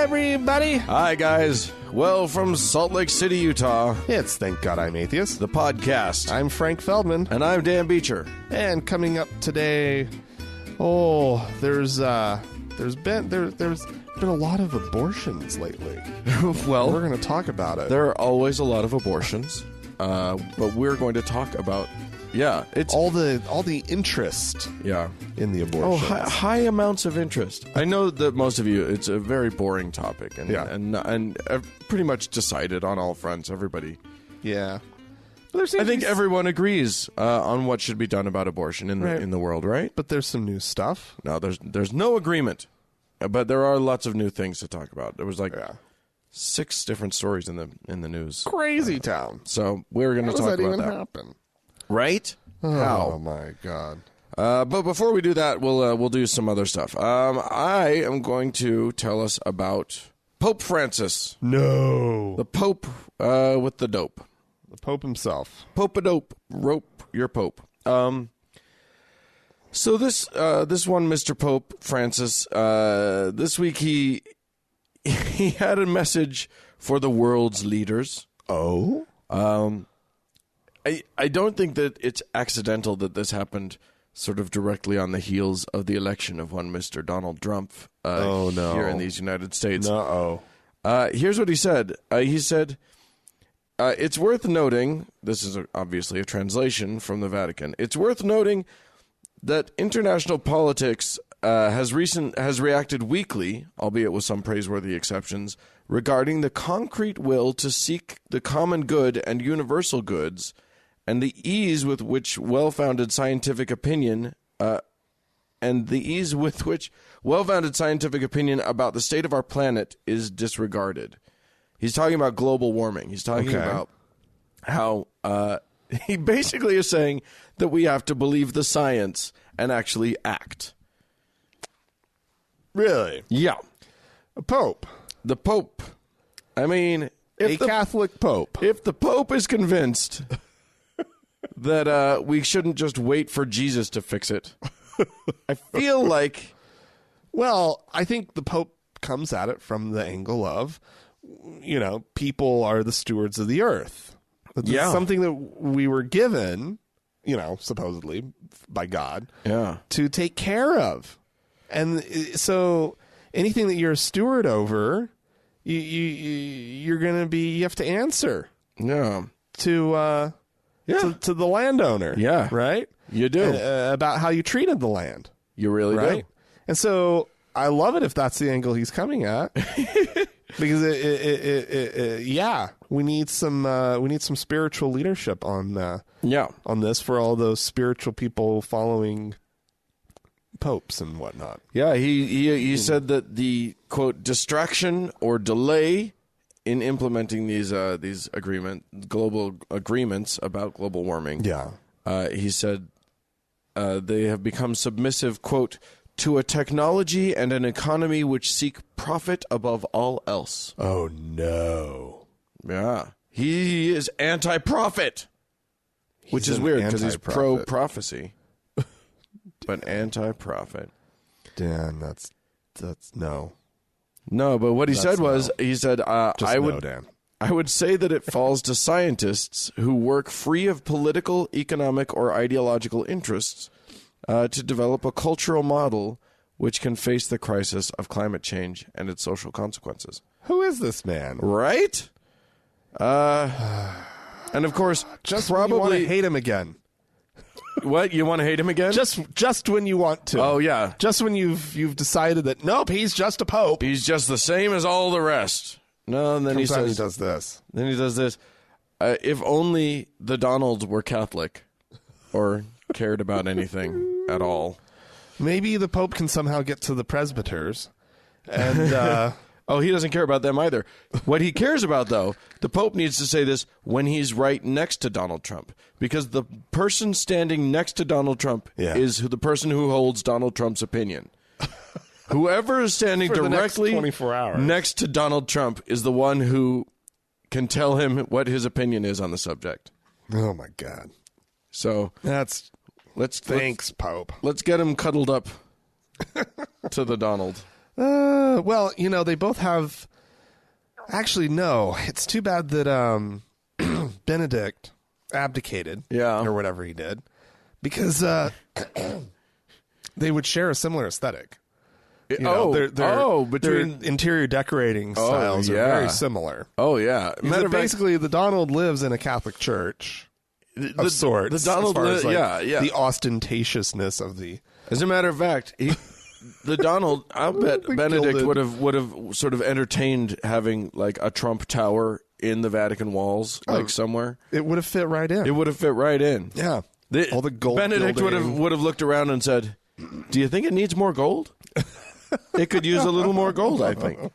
everybody. Hi, guys. Well, from Salt Lake City, Utah, It's Thank God I'm Atheist. the podcast. I'm Frank Feldman. And I'm Dan Beecher. And coming up today, there's been a lot of abortions lately. Well, We're going to talk about it. there are always a lot of abortions, but we're going to talk about, it's all the interest in the abortions. high amounts of interest. I know that most of you, it's a very boring topic, and pretty much decided on all fronts. Everybody, Yeah. But I think everyone agrees on what should be done about abortion in Right. the world, right? But there's some new stuff. No, there's no agreement, but there are lots of new things to talk about. There was 6 different stories in the news. Crazy town. So we're going to How does talk that about even that. happen? Right? Oh, How? my God. But before we do that, we'll do some other stuff. I am going to tell us about Pope Francis, No. the Pope with the dope. The Pope himself. Pope-a-dope, rope your Pope. So this one, Mr. Pope Francis, this week he had a message for the world's leaders. Oh? I don't think that it's accidental that this happened sort of directly on the heels of the election of one Mr. Donald Trump here in these United States. No. Here's what he said. He said, it's worth noting, this is obviously a translation from the Vatican, it's worth noting that international politics has reacted weakly, albeit with some praiseworthy exceptions, regarding the concrete will to seek the common good and universal goods, and the ease with which well-founded scientific opinion about the state of our planet is disregarded. He's talking about global warming. He's talking about how he basically is saying that we have to believe the science and actually act. Really? Yeah. A Pope. The Pope. I mean, Catholic Pope. if the Pope is convinced that we shouldn't just wait for Jesus to fix it, I feel like... Well, I think the Pope comes at it from the angle of, people are the stewards of the earth. It's something that we were given, supposedly by God, to take care of. And so anything that you're a steward over, you're going to be, you have to answer to the landowner. Yeah. Right? You do. About how you treated the land. You really Right? do. And so I love it if that's the angle he's coming at. Because we need some spiritual leadership on this for all those spiritual people following popes and whatnot. Yeah, he said that the quote distraction or delay in implementing these global agreements about global warming. Yeah. He said they have become submissive, quote, to a technology and an economy which seek profit above all else. Oh no. Yeah. He is anti-profit, which is weird because he's pro-prophecy, but anti-profit. Dan, that's no. No, but what he said was, he said, Dan. I would say that it falls to scientists who work free of political, economic, or ideological interests to develop a cultural model which can face the crisis of climate change and its social consequences. Who is this man? Right? And of course, Just probably when you want to hate him again. What? You want to hate him again? Just when you want to. Oh yeah. Just when you've decided that nope, he's just a pope. He's just the same as all the rest. No, and then he says, he does this. Then he does this. If only the Donalds were Catholic or cared about anything at all. Maybe the Pope can somehow get to the presbyters. And oh, he doesn't care about them either. What he cares about, though, the Pope needs to say this when he's right next to Donald Trump. Because the person standing next to Donald Trump is the person who holds Donald Trump's opinion. Whoever is standing directly 24 hours. next to Donald Trump is the one who can tell him what his opinion is on the subject. Oh, my God. So Thanks, Pope. Let's get him cuddled up to the Donald. Well, they both have. Actually, no. It's too bad that Benedict abdicated, or whatever he did, because they would share a similar aesthetic. Their interior decorating styles are very similar. Oh yeah, basically the Donald lives in a Catholic church of sorts. The Donald, the ostentatiousness of the. As a matter of fact, the Donald, I'll bet Benedict would have sort of entertained having like a Trump Tower in the Vatican walls, somewhere. It would have fit right in. It would have fit right in. Yeah, all the gold. Benedict would have looked around and said, "Do you think it needs more gold? It could use a little more gold, I think."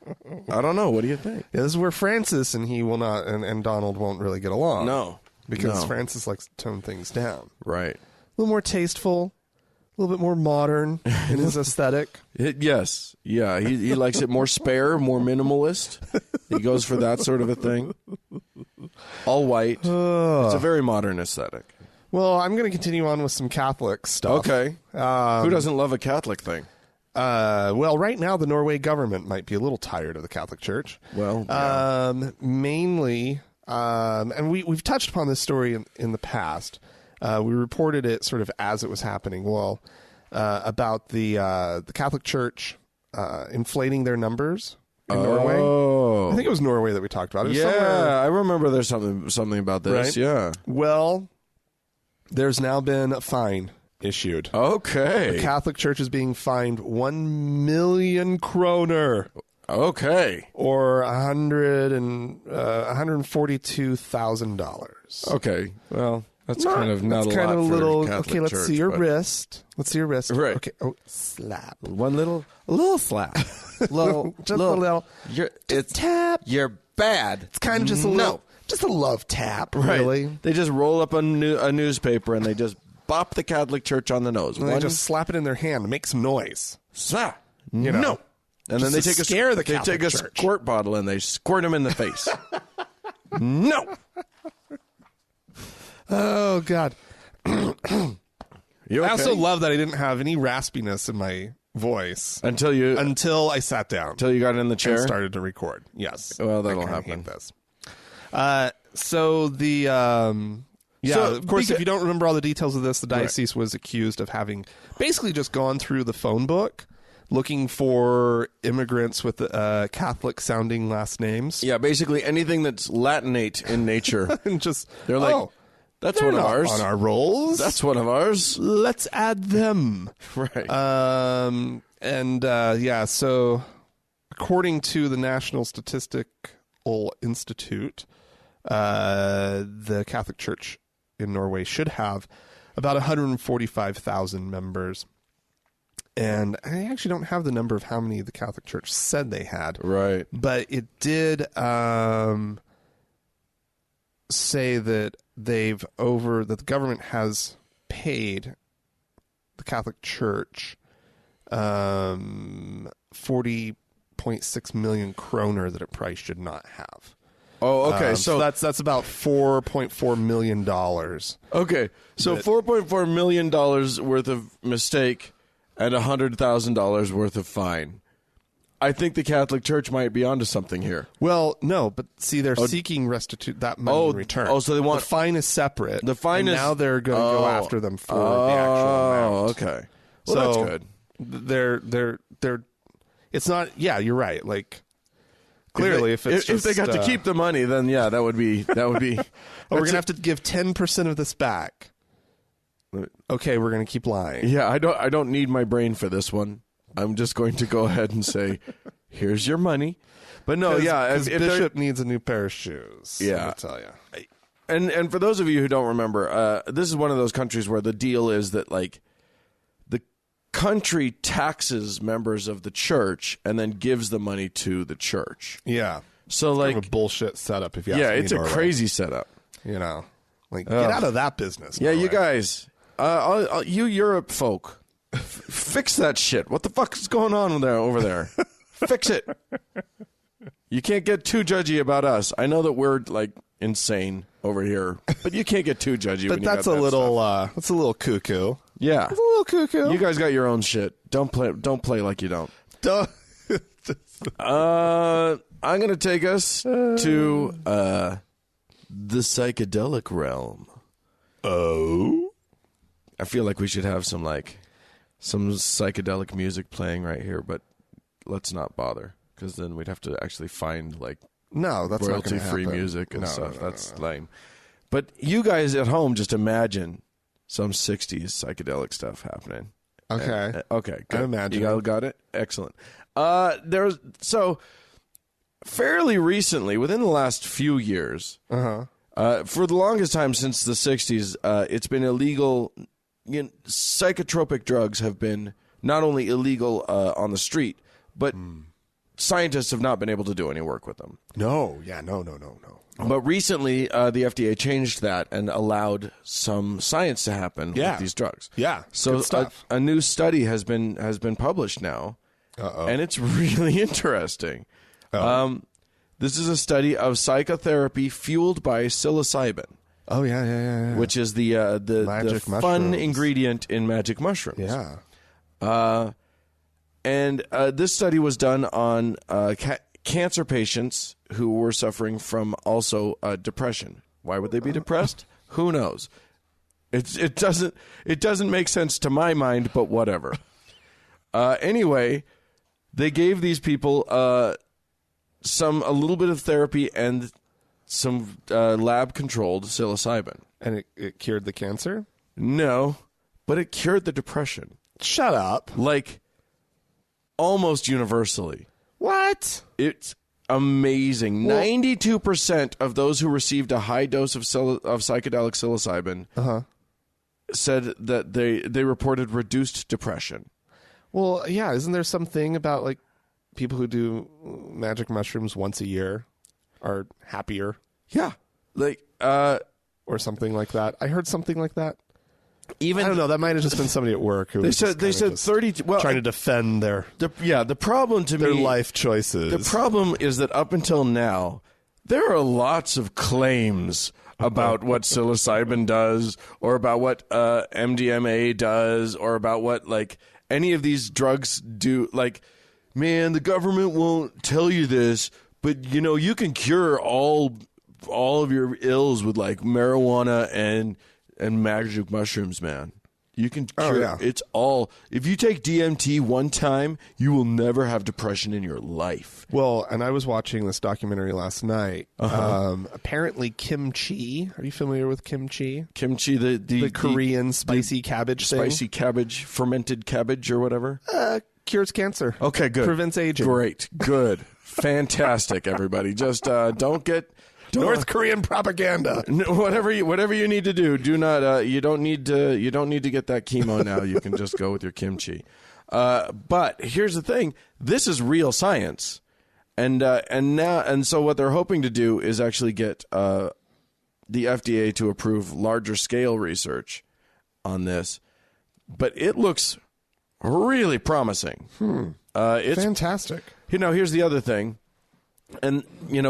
I don't know. What do you think? Yeah, this is where Francis and he will not, and Donald won't really get along. No, because Francis likes to tone things down. Right. A little more tasteful. A little bit more modern in his aesthetic. Yes. Yeah. He likes it more spare, more minimalist. He goes for that sort of a thing. All white. It's a very modern aesthetic. Well, I'm going to continue on with some Catholic stuff. Okay. Who doesn't love a Catholic thing? Well, right now the Norway government might be a little tired of the Catholic Church. Well, mainly, and we've touched upon this story in the past. We reported it sort of as it was happening. Well, about the Catholic Church inflating their numbers in Norway. I think it was Norway that we talked about. I remember there's something about this. Right? Yeah. Well, there's now been a fine issued. Okay. The Catholic Church is being fined 1 million kroner. Okay. Or $142,000. Okay. Well, that's kind of not a lot for little. Catholic okay, let's Church, see your wrist. Let's see your wrist. Right. Okay. Oh, slap. A little slap. Just a little. It's tap. You're bad. It's kind of just a little. Just a love tap. Right. Really. They just roll up a newspaper and they just bop the Catholic Church on the nose. And they just slap it in their hand and make some noise. Slap. No. And then they take a squirt bottle and they squirt him in the face. No. Oh, God. You okay? I also love that I didn't have any raspiness in my voice until I sat down. Until you got in the chair and started to record. Yes. Well, that'll happen. This. So the of course, if you don't remember all the details of this, the diocese was accused of having basically just gone through the phone book looking for immigrants with Catholic-sounding last names. Yeah, basically anything that's Latinate in nature. And just they're like, that's one of ours. On our rolls. That's one of ours. Let's add them. Right. So according to the National Statistical Institute, the Catholic Church in Norway should have about 145,000 members. And I actually don't have the number of how many the Catholic Church said they had. Right. But it did say that that the government has paid the Catholic Church 40.6 million kroner that it probably should not have. Oh, okay. So that's about $4.4 million. Okay. So $4.4 million worth of mistake and $100,000 worth of fine. I think the Catholic Church might be onto something here. Well, no, but see, they're seeking that money in return. Oh, so they want the fine is separate. The fine is now they're going to go after them for the actual amount. Oh, okay. Well, that's good. They're. It's not. Yeah, you're right. Like clearly, if they got to keep the money, then yeah, that would be. We're gonna have to give 10% of this back. Okay, we're gonna keep lying. Yeah, I don't need my brain for this one. I'm just going to go ahead and say, here's your money. But no, if Bishop needs a new pair of shoes. Yeah, I'll tell you. And for those of you who don't remember, this is one of those countries where the deal is that like the country taxes members of the church and then gives the money to the church. Yeah. So it's like kind of a bullshit setup. If you ask me, it's a crazy setup. You know, like get out of that business. Yeah, you guys, you Europe folk. Fix that shit. What the fuck is going on over there? Fix it. You can't get too judgy about us. I know that we're like insane over here, but you can't get too judgy. But that's a little cuckoo. Yeah, it's a little cuckoo. You guys got your own shit. Don't play like you don't. I'm going to take us to the psychedelic realm. Oh? I feel like we should have some psychedelic music playing right here, but let's not bother, because then we'd have to actually find No, that's not going to royalty-free happen. music and No, stuff. no, That's lame. But you guys at home, just imagine some 60s psychedelic stuff happening. Okay. Okay, good. I imagine. You all got it? Excellent. So fairly recently, within the last few years, for the longest time since the 60s, it's been illegal. Psychotropic drugs have been not only illegal on the street, but scientists have not been able to do any work with them. No. Yeah, no. But recently, the FDA changed that and allowed some science to happen with these drugs. Yeah, So good stuff. a new study has been published now, and it's really interesting. This is a study of psychotherapy fueled by psilocybin. Oh, yeah. Which is the fun mushrooms. ingredient in magic mushrooms. Yeah. And this study was done on cancer patients who were suffering from also depression. Why would they be depressed? Who knows? It doesn't make sense to my mind, but whatever. Anyway, they gave these people a little bit of therapy and some lab-controlled psilocybin. And it cured the cancer? No, but it cured the depression. Shut up. Almost universally. What? It's amazing. 92% of those who received a high dose of psychedelic psilocybin said that they reported reduced depression. Well, yeah, isn't there something about people who do magic mushrooms once a year are happier? Yeah. Or something like that. I heard something like that. I don't know. That might have just been somebody at work who they said 30. Well, trying to defend their the problem to their me, life choices. The problem is that up until now, there are lots of claims about what psilocybin does, or about what MDMA does, or about what any of these drugs do. Man, the government won't tell you this, but you can cure all of your ills with marijuana and magic mushrooms, man. You can cure it's all. If you take DMT one time, you will never have depression in your life. Well, and I was watching this documentary last night. Apparently kimchi. Are you familiar with kimchi? Kimchi, the Korean spicy cabbage thing? Spicy cabbage, fermented cabbage or whatever? Cures cancer. Okay, good. Prevents aging. Great. Good. Fantastic, everybody. Just don't get... North Korean propaganda. Whatever you need to do, do not. You don't need to get that chemo now. You can just go with your kimchi. But here's the thing: this is real science, and so what they're hoping to do is actually get the FDA to approve larger scale research on this. But it looks really promising. It's fantastic. Here's the other thing. And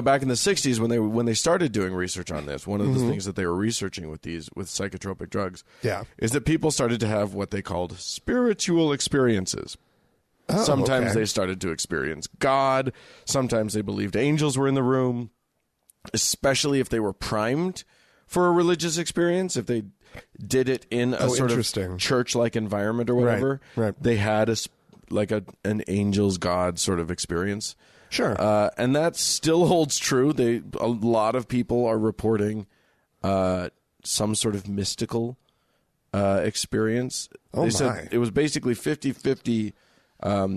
back in the 60s when they started doing research on this, one of the things that they were researching with psychotropic drugs is that people started to have what they called spiritual experiences. Sometimes they started to experience God, sometimes they believed angels were in the room, especially if they were primed for a religious experience, if they did it in a sort of church-like environment or whatever. Right. They had an angel's God sort of experience. Sure. And that still holds true. A lot of people are reporting some sort of mystical experience. They said it was basically 50-50.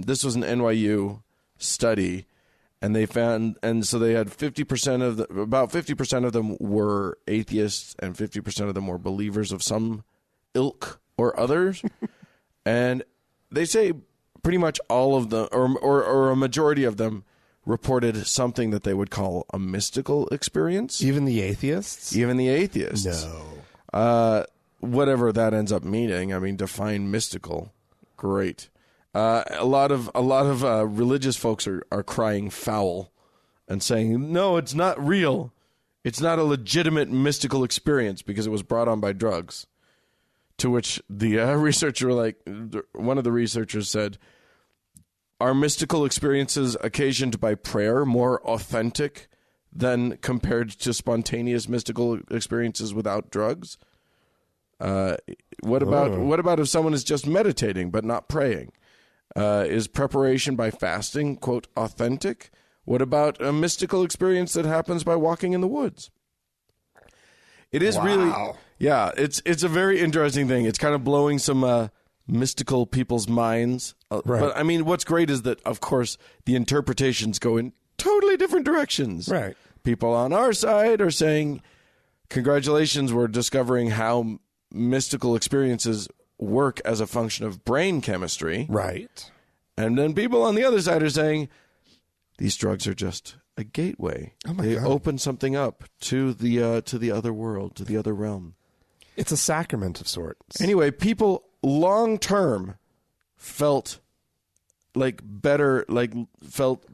This was an NYU study, and they found, and so they had about 50% of them were atheists, and 50% of them were believers of some ilk or others. And they say pretty much all of them, or a majority of them, reported something that they would call a mystical experience. Even the atheists? Even the atheists. No. Whatever that ends up meaning. I mean, define mystical. Great. A lot of religious folks are crying foul and saying, no, it's not real. It's not a legitimate mystical experience because it was brought on by drugs. To which the researcher, one of the researchers said, are mystical experiences occasioned by prayer more authentic than compared to spontaneous mystical experiences without drugs? What about if someone is just meditating but not praying? Is preparation by fasting, quote, authentic? What about a mystical experience that happens by walking in the woods? It is really, yeah, it's a very interesting thing. It's kind of blowing some mystical people's minds. Right. But, I mean, what's great is that, of course, the interpretations go in totally different directions. Right. People on our side are saying, congratulations, we're discovering how mystical experiences work as a function of brain chemistry. Right. And then people on the other side are saying, these drugs are just a gateway. Oh my they God. open something up to the other world, to the other realm. It's a sacrament of sorts. Anyway, people long term felt like better, like felt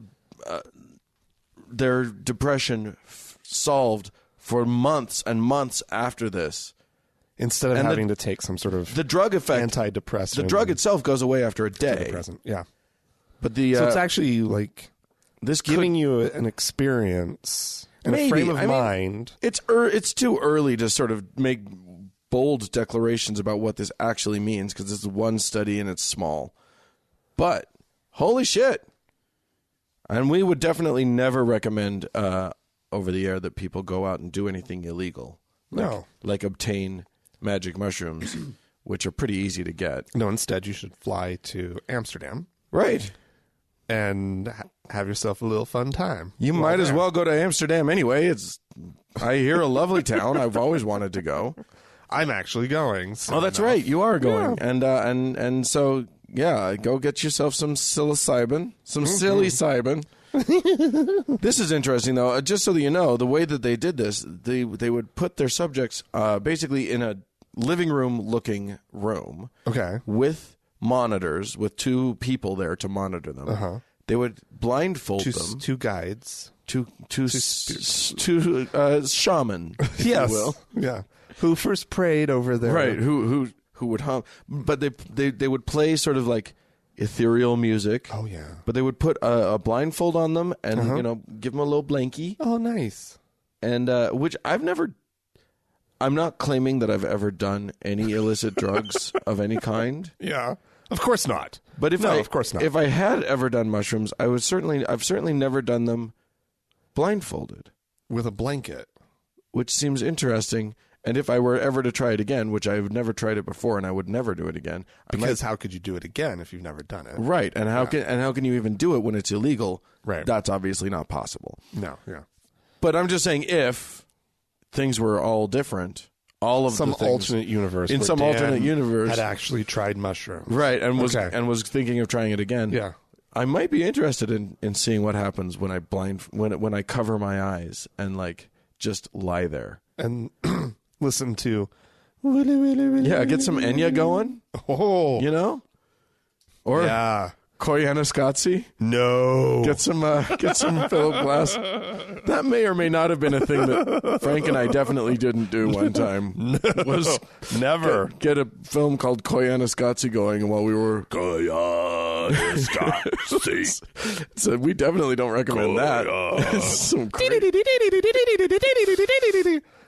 their depression solved for months and months after this. Instead of having to take some sort of the drug effect, antidepressant. the drug itself goes away after a day. Yeah. But the So it's actually like this giving you an experience and a frame of mind. It's too early to sort of make bold declarations about what this actually means because this is one study and it's small. But holy shit. And we would definitely never recommend over the air that people go out and do anything illegal. Like obtain magic mushrooms, which are pretty easy to get. No, instead you should fly to Amsterdam. Right. And have yourself a little fun time. You might as well go to Amsterdam anyway. I hear a lovely town. I've always wanted to go. I'm actually going. Oh, that's right. You are going. Yeah. And so, yeah, go get yourself some psilocybin, some silly cybin. This is interesting, though. Just so that you know, the way that they did this, they would put their subjects basically in a living room-looking room. Okay. With monitors, with two people there to monitor them. Uh-huh. They would blindfold them. Two guides. Two shaman, if you will. Yeah. Who first prayed over there. Right, who would hum. But they would play sort of like ethereal music. Oh, yeah. But they would put a blindfold on them and, give them a little blankie. Oh, nice. And which I'm not claiming that I've ever done any illicit drugs of any kind. Yeah. Of course not. But of course not. If I had ever done mushrooms, I've certainly never done them blindfolded. With a blanket. Which seems interesting. And if I were ever to try it again, which I've never tried it before and I would never do it again. Because how could you do it again if you've never done it? Right. And how can you even do it when it's illegal? Right. That's obviously not possible. No, yeah. But I'm just saying if things were all different, all of some the things, alternate universe in where some Dan alternate universe had actually tried mushrooms. Right, and was thinking of trying it again. Yeah. I might be interested in seeing what happens when I cover my eyes and like just lie there. And listen to get some Enya going. Oh. You know? Or yeah. Koyaanisqatsi. No. Get some Philip Glass. That may or may not have been a thing that Frank and I definitely didn't do one time. Was never get a film called Koyaanisqatsi going while we were Koyaanisqatsi. So we definitely don't recommend that. Some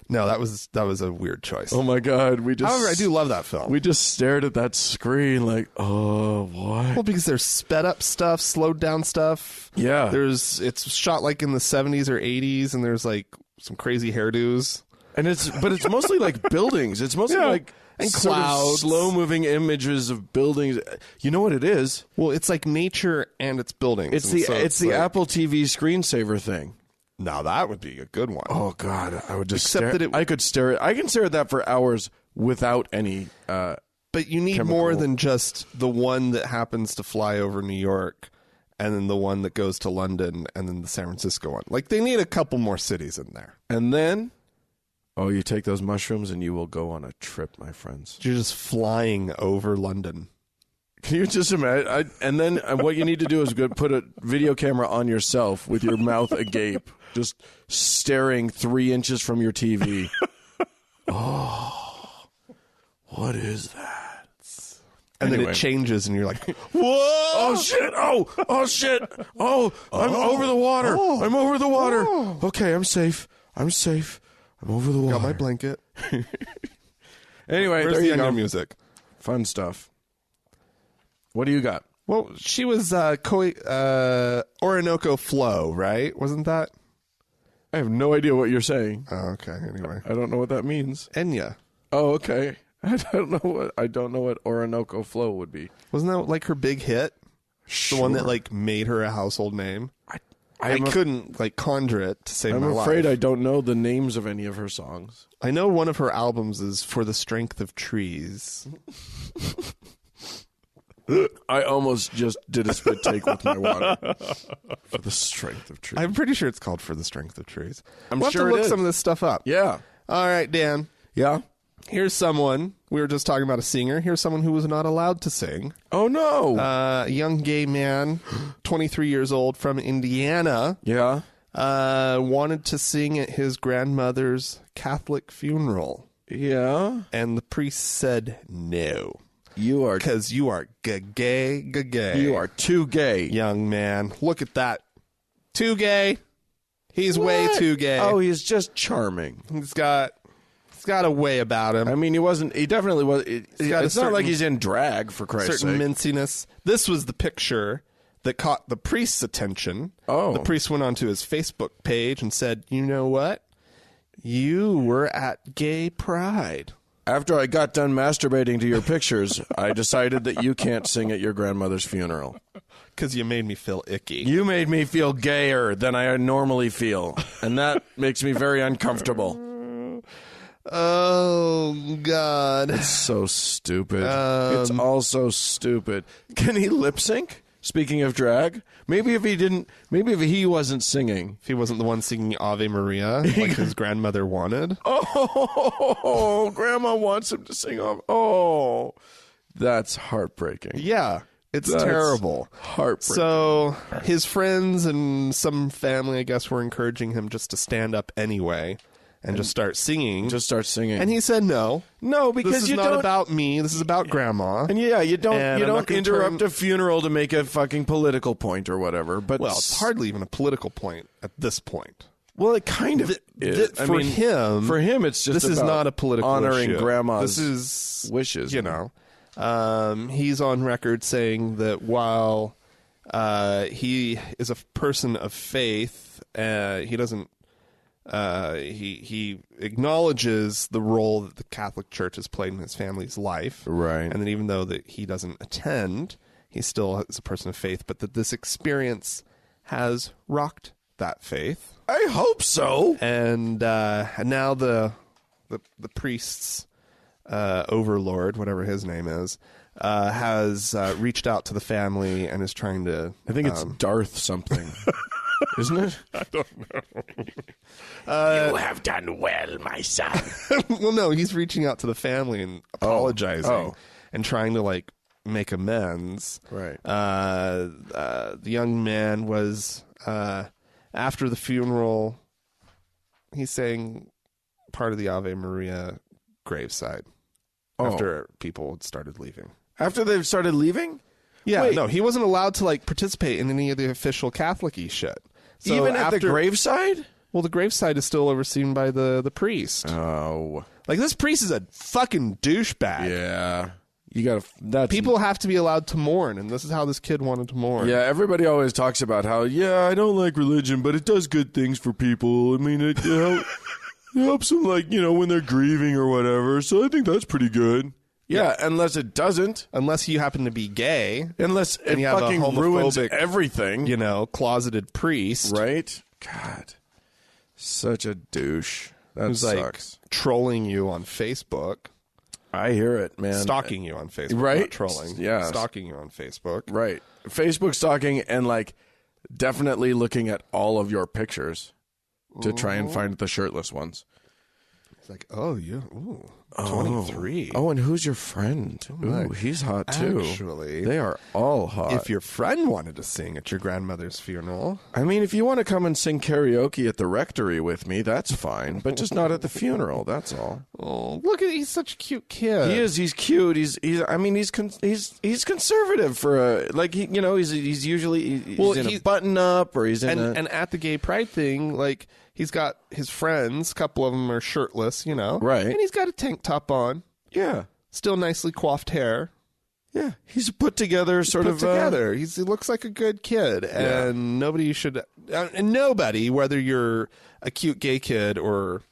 No, that was a weird choice. Oh my God! However, I do love that film. We just stared at that screen like, oh, what? Well, because there's sped up stuff, slowed down stuff. Yeah, it's shot like in the 70s or 80s, and there's like some crazy hairdos. And it's mostly like buildings. It's mostly like and sort clouds, of slow moving images of buildings. You know what it is? Well, it's like nature and it's buildings. It's the Apple TV screensaver thing. Now that would be a good one. Oh God, I would just Except stare. I could stare. I can stare at that for hours without any. But you need more than just the one that happens to fly over New York, and then the one that goes to London, and then the San Francisco one. Like they need a couple more cities in there. And then, you take those mushrooms and you will go on a trip, my friends. You're just flying over London. Can you just imagine? And then what you need to do is put a video camera on yourself with your mouth agape. Just staring 3 inches from your TV. Oh, what is that? And Anyway. then it changes, and you're like, Whoa! Oh shit! Oh shit! Oh, I'm over the water. Oh. I'm over the water. Oh. Okay, I'm safe. I'm over the water. got my blanket. Anyway, Where's there the you onion go. music? Fun stuff. What do you got? Well, she was Orinoco Flow, right? Wasn't that? I have no idea what you're saying. Oh, okay. Anyway, I don't know what that means. Enya. Oh, okay. I don't know what Orinoco Flow would be. Wasn't that like her big hit? The one that like made her a household name. I couldn't like conjure it to save my life. I'm afraid I don't know the names of any of her songs. I know one of her albums is For the Strength of Trees. I almost just did a spit take with my water. For the Strength of Trees. I'm pretty sure it's called For the Strength of Trees. I'm we'll sure have to it look is. some of this stuff up. Yeah. All right, Dan. Yeah. Here's someone. We were just talking about a singer. Here's someone who was not allowed to sing. Oh, no. A young gay man, 23 years old, from Indiana, yeah. wanted to sing at his grandmother's Catholic funeral. Yeah. And the priest said no. You are Because you are gay. You are too gay. Young man. Look at that. Too gay. He's way What? too gay. Oh, he's just charming. He's got a way about him. I mean, he definitely was. got It's a not like certain- he's in drag, for Christ's certain sake. minciness. This was the picture that caught the priest's attention. Oh. The priest went onto his Facebook page and said, "You know what? You were at gay pride." After I got done masturbating to your pictures, I decided that you can't sing at your grandmother's funeral. Because you made me feel icky. You made me feel gayer than I normally feel, and that makes me very uncomfortable. Oh, God. It's so stupid. It's all so stupid. Can he lip sync? Speaking of drag, maybe if he wasn't singing. If he wasn't the one singing Ave Maria like his grandmother wanted. Oh, Grandma wants him to sing off. Oh, that's heartbreaking. Yeah, it's That's terrible. Heartbreaking. So his friends and some family, I guess, were encouraging him just to stand up anyway and just start singing. Just start singing. And he said no. No, because This is you not don't. about me. This is about Grandma. And yeah, you don't And I'm not gonna interrupt turn- a funeral to make a fucking political point or whatever. But Well, it's hardly even a political point at this point. Well, it kind of is. For him, it's just this is about not a political honoring issue. grandma's This is wishes. You know, he's on record saying that while he is a person of faith, he doesn't. He acknowledges the role that the Catholic Church has played in his family's life, Right. And that even though that he doesn't attend, he still is a person of faith. But that this experience has rocked that faith. I hope so. And now the priest's overlord, whatever his name is, has reached out to the family and is trying to. I think it's Darth something, isn't it? I don't know. You have done well, my son. Well, no, he's reaching out to the family and apologizing Oh. and trying to like make amends. Right. The young man was after the funeral. He sang part of the Ave Maria graveside after people had started leaving. After they've started leaving? Yeah, Wait. no, he wasn't allowed to like participate in any of the official Catholic-y shit. So Even at the after- graveside? Well, the graveside is still overseen by the priest. Oh. Like this priest is a fucking douchebag. Yeah. You gotta. That's People have to be allowed to mourn, and this is how this kid wanted to mourn. Yeah, everybody always talks about how, I don't like religion, but it does good things for people. I mean, it helps them, like, when they're grieving or whatever. So I think that's pretty good. Yeah, unless it doesn't. Unless you happen to be gay, Unless it you have a fucking ruins homophobic, everything. closeted priest Right? God. Such a douche. That who's sucks. like trolling you on Facebook, I hear it, man. stalking you on Facebook, Right? Not trolling, Yeah. stalking you on Facebook. Right. Facebook stalking and, like, definitely looking at all of your pictures to try and find the shirtless ones. It's like, oh, yeah, ooh, 23. Oh, and who's your friend? Ooh, he's hot too. Actually, they are all hot. If your friend wanted to sing at your grandmother's funeral, I mean, if you want to come and sing karaoke at the rectory with me, that's fine, but just not at the funeral. That's all. oh, look at he's such a cute kid. He is. He's cute. He's conservative for a he's usually in a button up or he's in and at the gay pride thing, like he's got his friends. A couple of them are shirtless, right? And he's got a tank top on. Yeah, still nicely coiffed hair. Yeah, he's put together, He looks like a good kid, and nobody should, and nobody, whether you're a cute gay kid or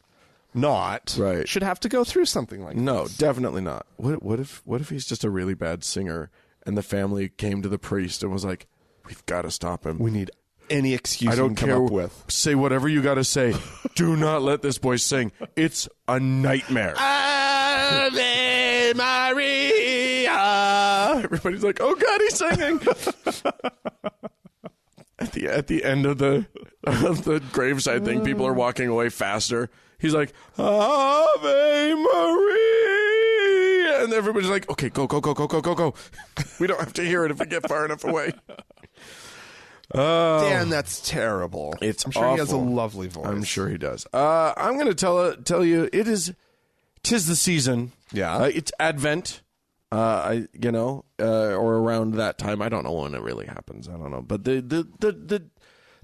not, right, should have to go through something like this. No, definitely not. What if he's just a really bad singer, and the family came to the priest and was like, "We've got to stop him. We need any excuse I don't you can care. come up with. Say whatever you got to say. Do not let this boy sing. It's a nightmare." Ave Maria. Everybody's like, "Oh God, he's singing." At the end of the graveside thing, people are walking away faster. He's like, "Ave Maria," and everybody's like, "Okay, go." We don't have to hear it if we get far enough away. Dan, that's terrible. I'm sure awful. he has a lovely voice. I'm sure he does. I'm going to tell you, tis the season. Yeah, it's Advent. Or around that time. I don't know when it really happens. I don't know, but the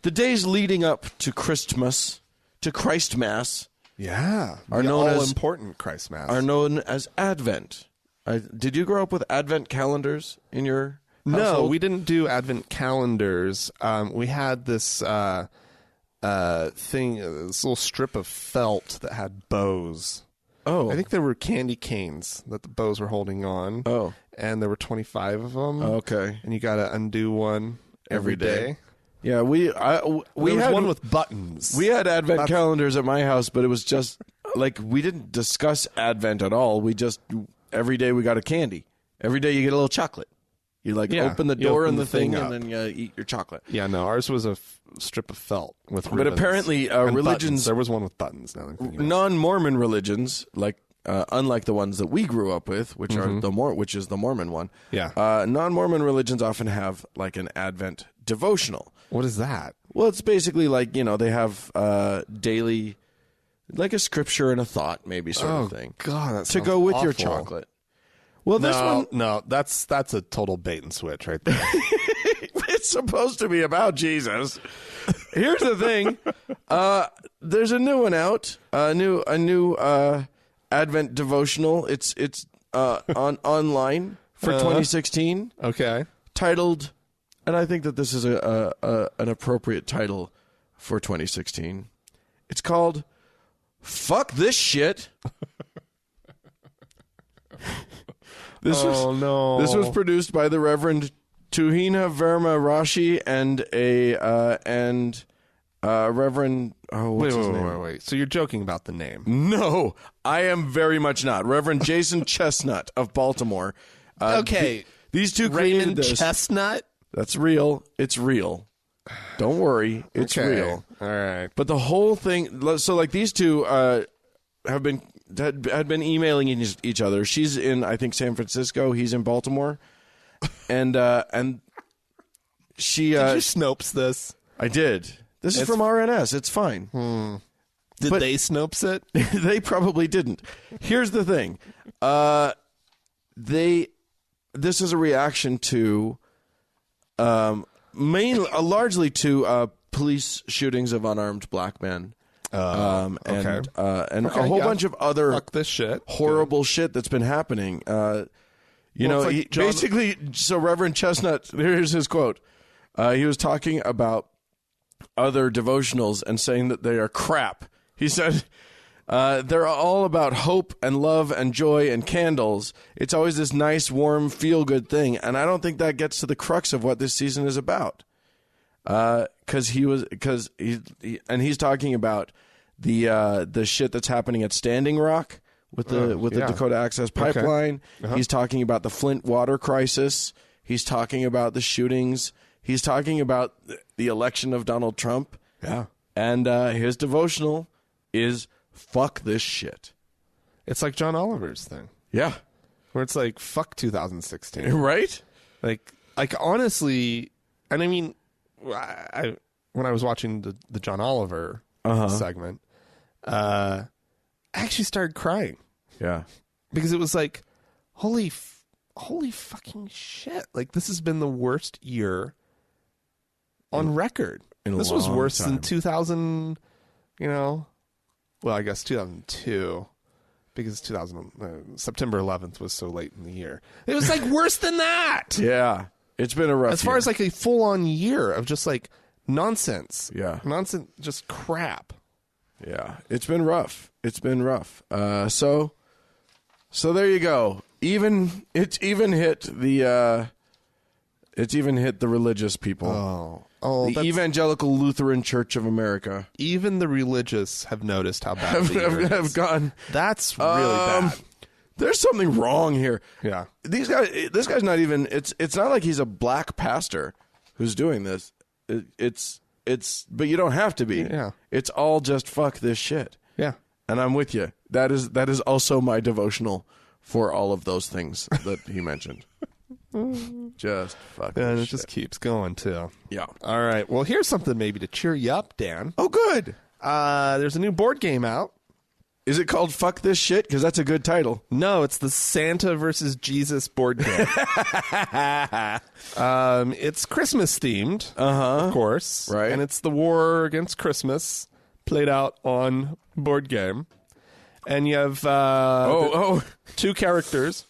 days leading up to Christmas, to Christmas, are known as important Christmas. Are known as Advent. Did you grow up with Advent calendars in your household? No, we didn't do Advent calendars. We had this thing, this little strip of felt that had bows. Oh. I think there were candy canes that the bows were holding on. Oh. And there were 25 of them. Okay. And you got to undo one every day. Yeah, we had one with buttons. We had Advent calendars at my house, but it was just like we didn't discuss Advent at all. We just every day we got a candy. Every day you get a little chocolate. You open the door and the thing, and then you eat your chocolate. Yeah, no, ours was a strip of felt with ribbons. But apparently, religions buttons. There was one with buttons. Non-Mormon religions, unlike the ones that we grew up with, which are which is the Mormon one. Yeah. Non-Mormon religions often have like an Advent devotional. What is that? Well, it's basically like they have daily, like a scripture and a thought, maybe sort of thing. God, that to go with awful. your chocolate. Well, this one, that's a total bait and switch right there. It's supposed to be about Jesus. Here's the thing: there's a new one out, a new Advent devotional. It's online for 2016. Okay, titled, and I think that this is an appropriate title for 2016. It's called "Fuck This Shit." This was produced by the Reverend Tuhina Verma Rashi and Reverend. Oh, what's his name? Wait. So you're joking about the name? No, I am very much not. Reverend Jason Chestnut of Baltimore. Okay, these two Raymond created this. Chestnut. That's real. It's real. Don't worry, it's real. All right. But the whole thing. So, like, these two had been emailing each other. She's in, I think, San Francisco. He's in Baltimore, and she. Did you Snopes this? I did. This is from RNS. It's fine. Did they Snopes it? They probably didn't. Here's the thing. This is a reaction to, largely to police shootings of unarmed black men. And a whole bunch of other Fuck this shit. horrible shit that's been happening. Basically, so Reverend Chestnut, here's his quote. He was talking about other devotionals and saying that they are crap. He said, they're all about hope and love and joy and candles. It's always this nice, warm, feel-good thing. And I don't think that gets to the crux of what this season is about. He's talking about the shit that's happening at Standing Rock with the Dakota Access Pipeline. Okay. He's talking about the Flint water crisis. He's talking about the shootings. He's talking about the election of Donald Trump. Yeah, and his devotional is "Fuck this shit." It's like John Oliver's thing, Yeah. where it's like, fuck 2016. Right? Like honestly, and I mean, when I was watching the John Oliver segment, I actually started crying Yeah. because it was like, holy fucking shit! Like, this has been the worst year on record. In a This was long worse than time. 2000. Well, I guess 2002. Because September 11th was so late in the year. It was like worse than that. Yeah. It's been a rough As far year. as like a full-on year of just like nonsense. Yeah. Nonsense, just crap. Yeah, it's been rough. It's been rough. So there you go. It's even hit the religious people. Oh, the Evangelical Lutheran Church of America even the religious have noticed how bad the year have is. gone. That's really bad. There's something wrong here. Yeah. This guy's not even. It's not like he's a black pastor who's doing this. But you don't have to be. Yeah. It's all just fuck this shit. Yeah. And I'm with you. That is also my devotional for all of those things that he mentioned. Just fuck And this it just shit. keeps going too. Yeah. All right. Well, here's something maybe to cheer you up, Dan. Oh, good. There's a new board game out. Is it called Fuck This Shit? Because that's a good title. No, it's the Santa versus Jesus board game. It's Christmas themed, of course, Right. And it's the war against Christmas played out on board game. And you have two characters.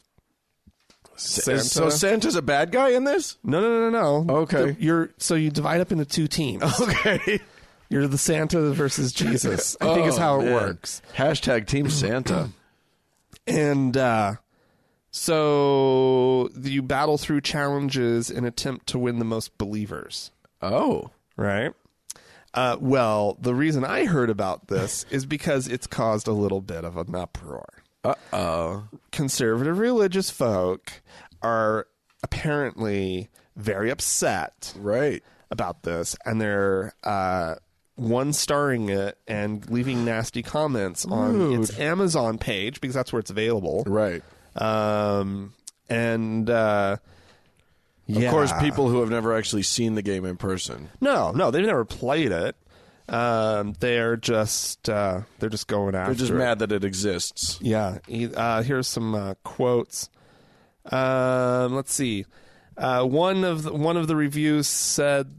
Santa. So Santa's a bad guy in this? No. Okay. So you divide up into two teams. Okay. You're the Santa versus Jesus. I think is how it works. Hashtag Team Santa. And so you battle through challenges in attempt to win the most believers, Oh. right? Well, the reason I heard about this is because it's caused a little bit of an uproar. Uh-oh. Conservative religious folk are apparently very upset Right. about this, and they're one-starring it and leaving nasty comments on its Amazon page because that's where it's available. Right. Of course, people who have never actually seen the game in person. No, they've never played it. They're just going after. They're just it. mad that it exists. Yeah. Here's some quotes. Let's see. One of the reviews said,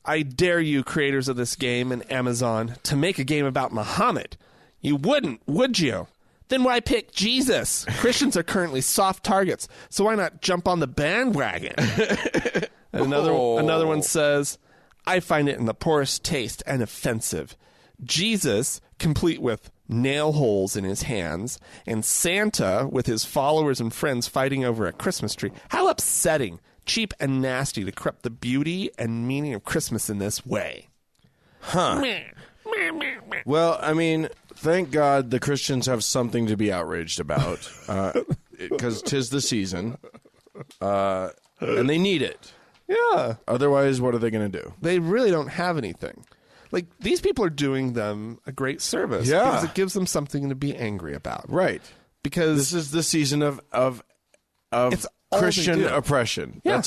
"I dare you, creators of this game and Amazon, to make a game about Muhammad. You wouldn't, would you? Then why pick Jesus? Christians are currently soft targets, so why not jump on the bandwagon?" And another one says, "I find it in the poorest taste and offensive. Jesus, complete with nail holes in his hands, and Santa with his followers and friends fighting over a Christmas tree. How upsetting, cheap and nasty to corrupt the beauty and meaning of Christmas in this way." Huh. Well, I mean, thank God the Christians have something to be outraged about, because 'tis the season, and they need it. Yeah. Otherwise, what are they going to do? They really don't have anything. Like, these people are doing them a great service. Yeah. Because it gives them something to be angry about. Right. Because This is the season of It's all they Christian do. oppression. Yeah.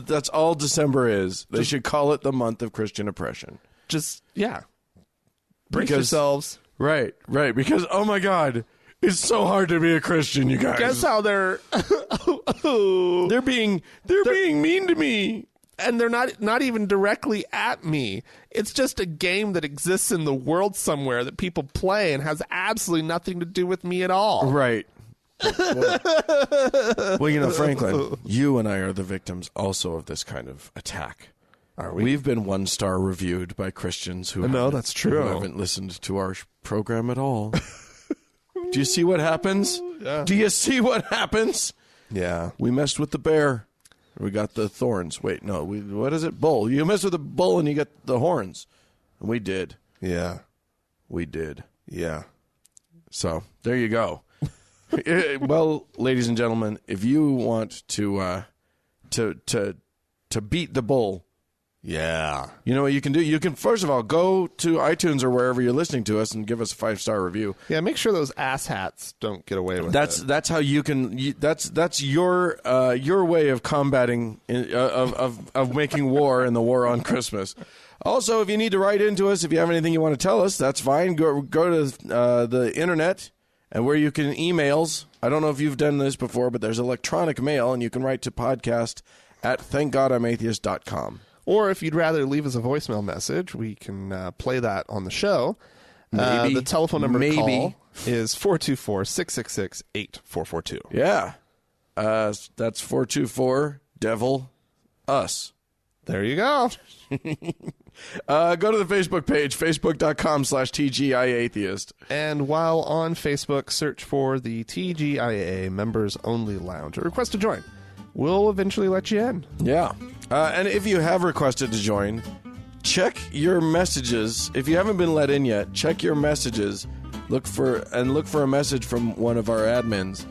That's all December is. They should call it the month of Christian oppression. just, yeah. Brace Because- yourselves. Right. Because oh my God, it's so hard to be a Christian, you guys. Guess how they're... They're being mean to me. And they're not even directly at me. It's just a game that exists in the world somewhere that people play and has absolutely nothing to do with me at all. Right. Well, you know, Franklin, you and I are the victims also of this kind of attack. Are we? We've been one-star reviewed by Christians who No, that's true. who haven't listened to our program at all. Do you see what happens? Yeah. Do you see what happens? Yeah. We messed with the bear. We got the thorns. Wait, no. What is it? Bull. You mess with the bull and you get the horns. And we did. Yeah. We did. Yeah. So there you go. Well, ladies and gentlemen, if you want to beat the bull, Yeah. You know what you can do? You can, first of all, go to iTunes or wherever you're listening to us and give us a 5-star review. Yeah, make sure those asshats don't get away with it. That's how you can. That's your way of combating of making war in the war on Christmas. Also, if you need to write into us, if you have anything you want to tell us, that's fine. Go to the internet and where you can emails. I don't know if you've done this before, but there's electronic mail, and you can write to podcast@thankgodimatheist.com. Or if you'd rather leave us a voicemail message, we can play that on the show. Maybe. The telephone number to call is 424-666-8442. Yeah. That's 424-DEVIL-US. There you go. Go to the Facebook page, facebook.com/TGIAtheist. And while on Facebook, search for the TGIA Members Only Lounge. Request to join. We'll eventually let you in. Yeah. And if you have requested to join, check your messages. If you haven't been let in yet, check your messages. Look for a message from one of our admins,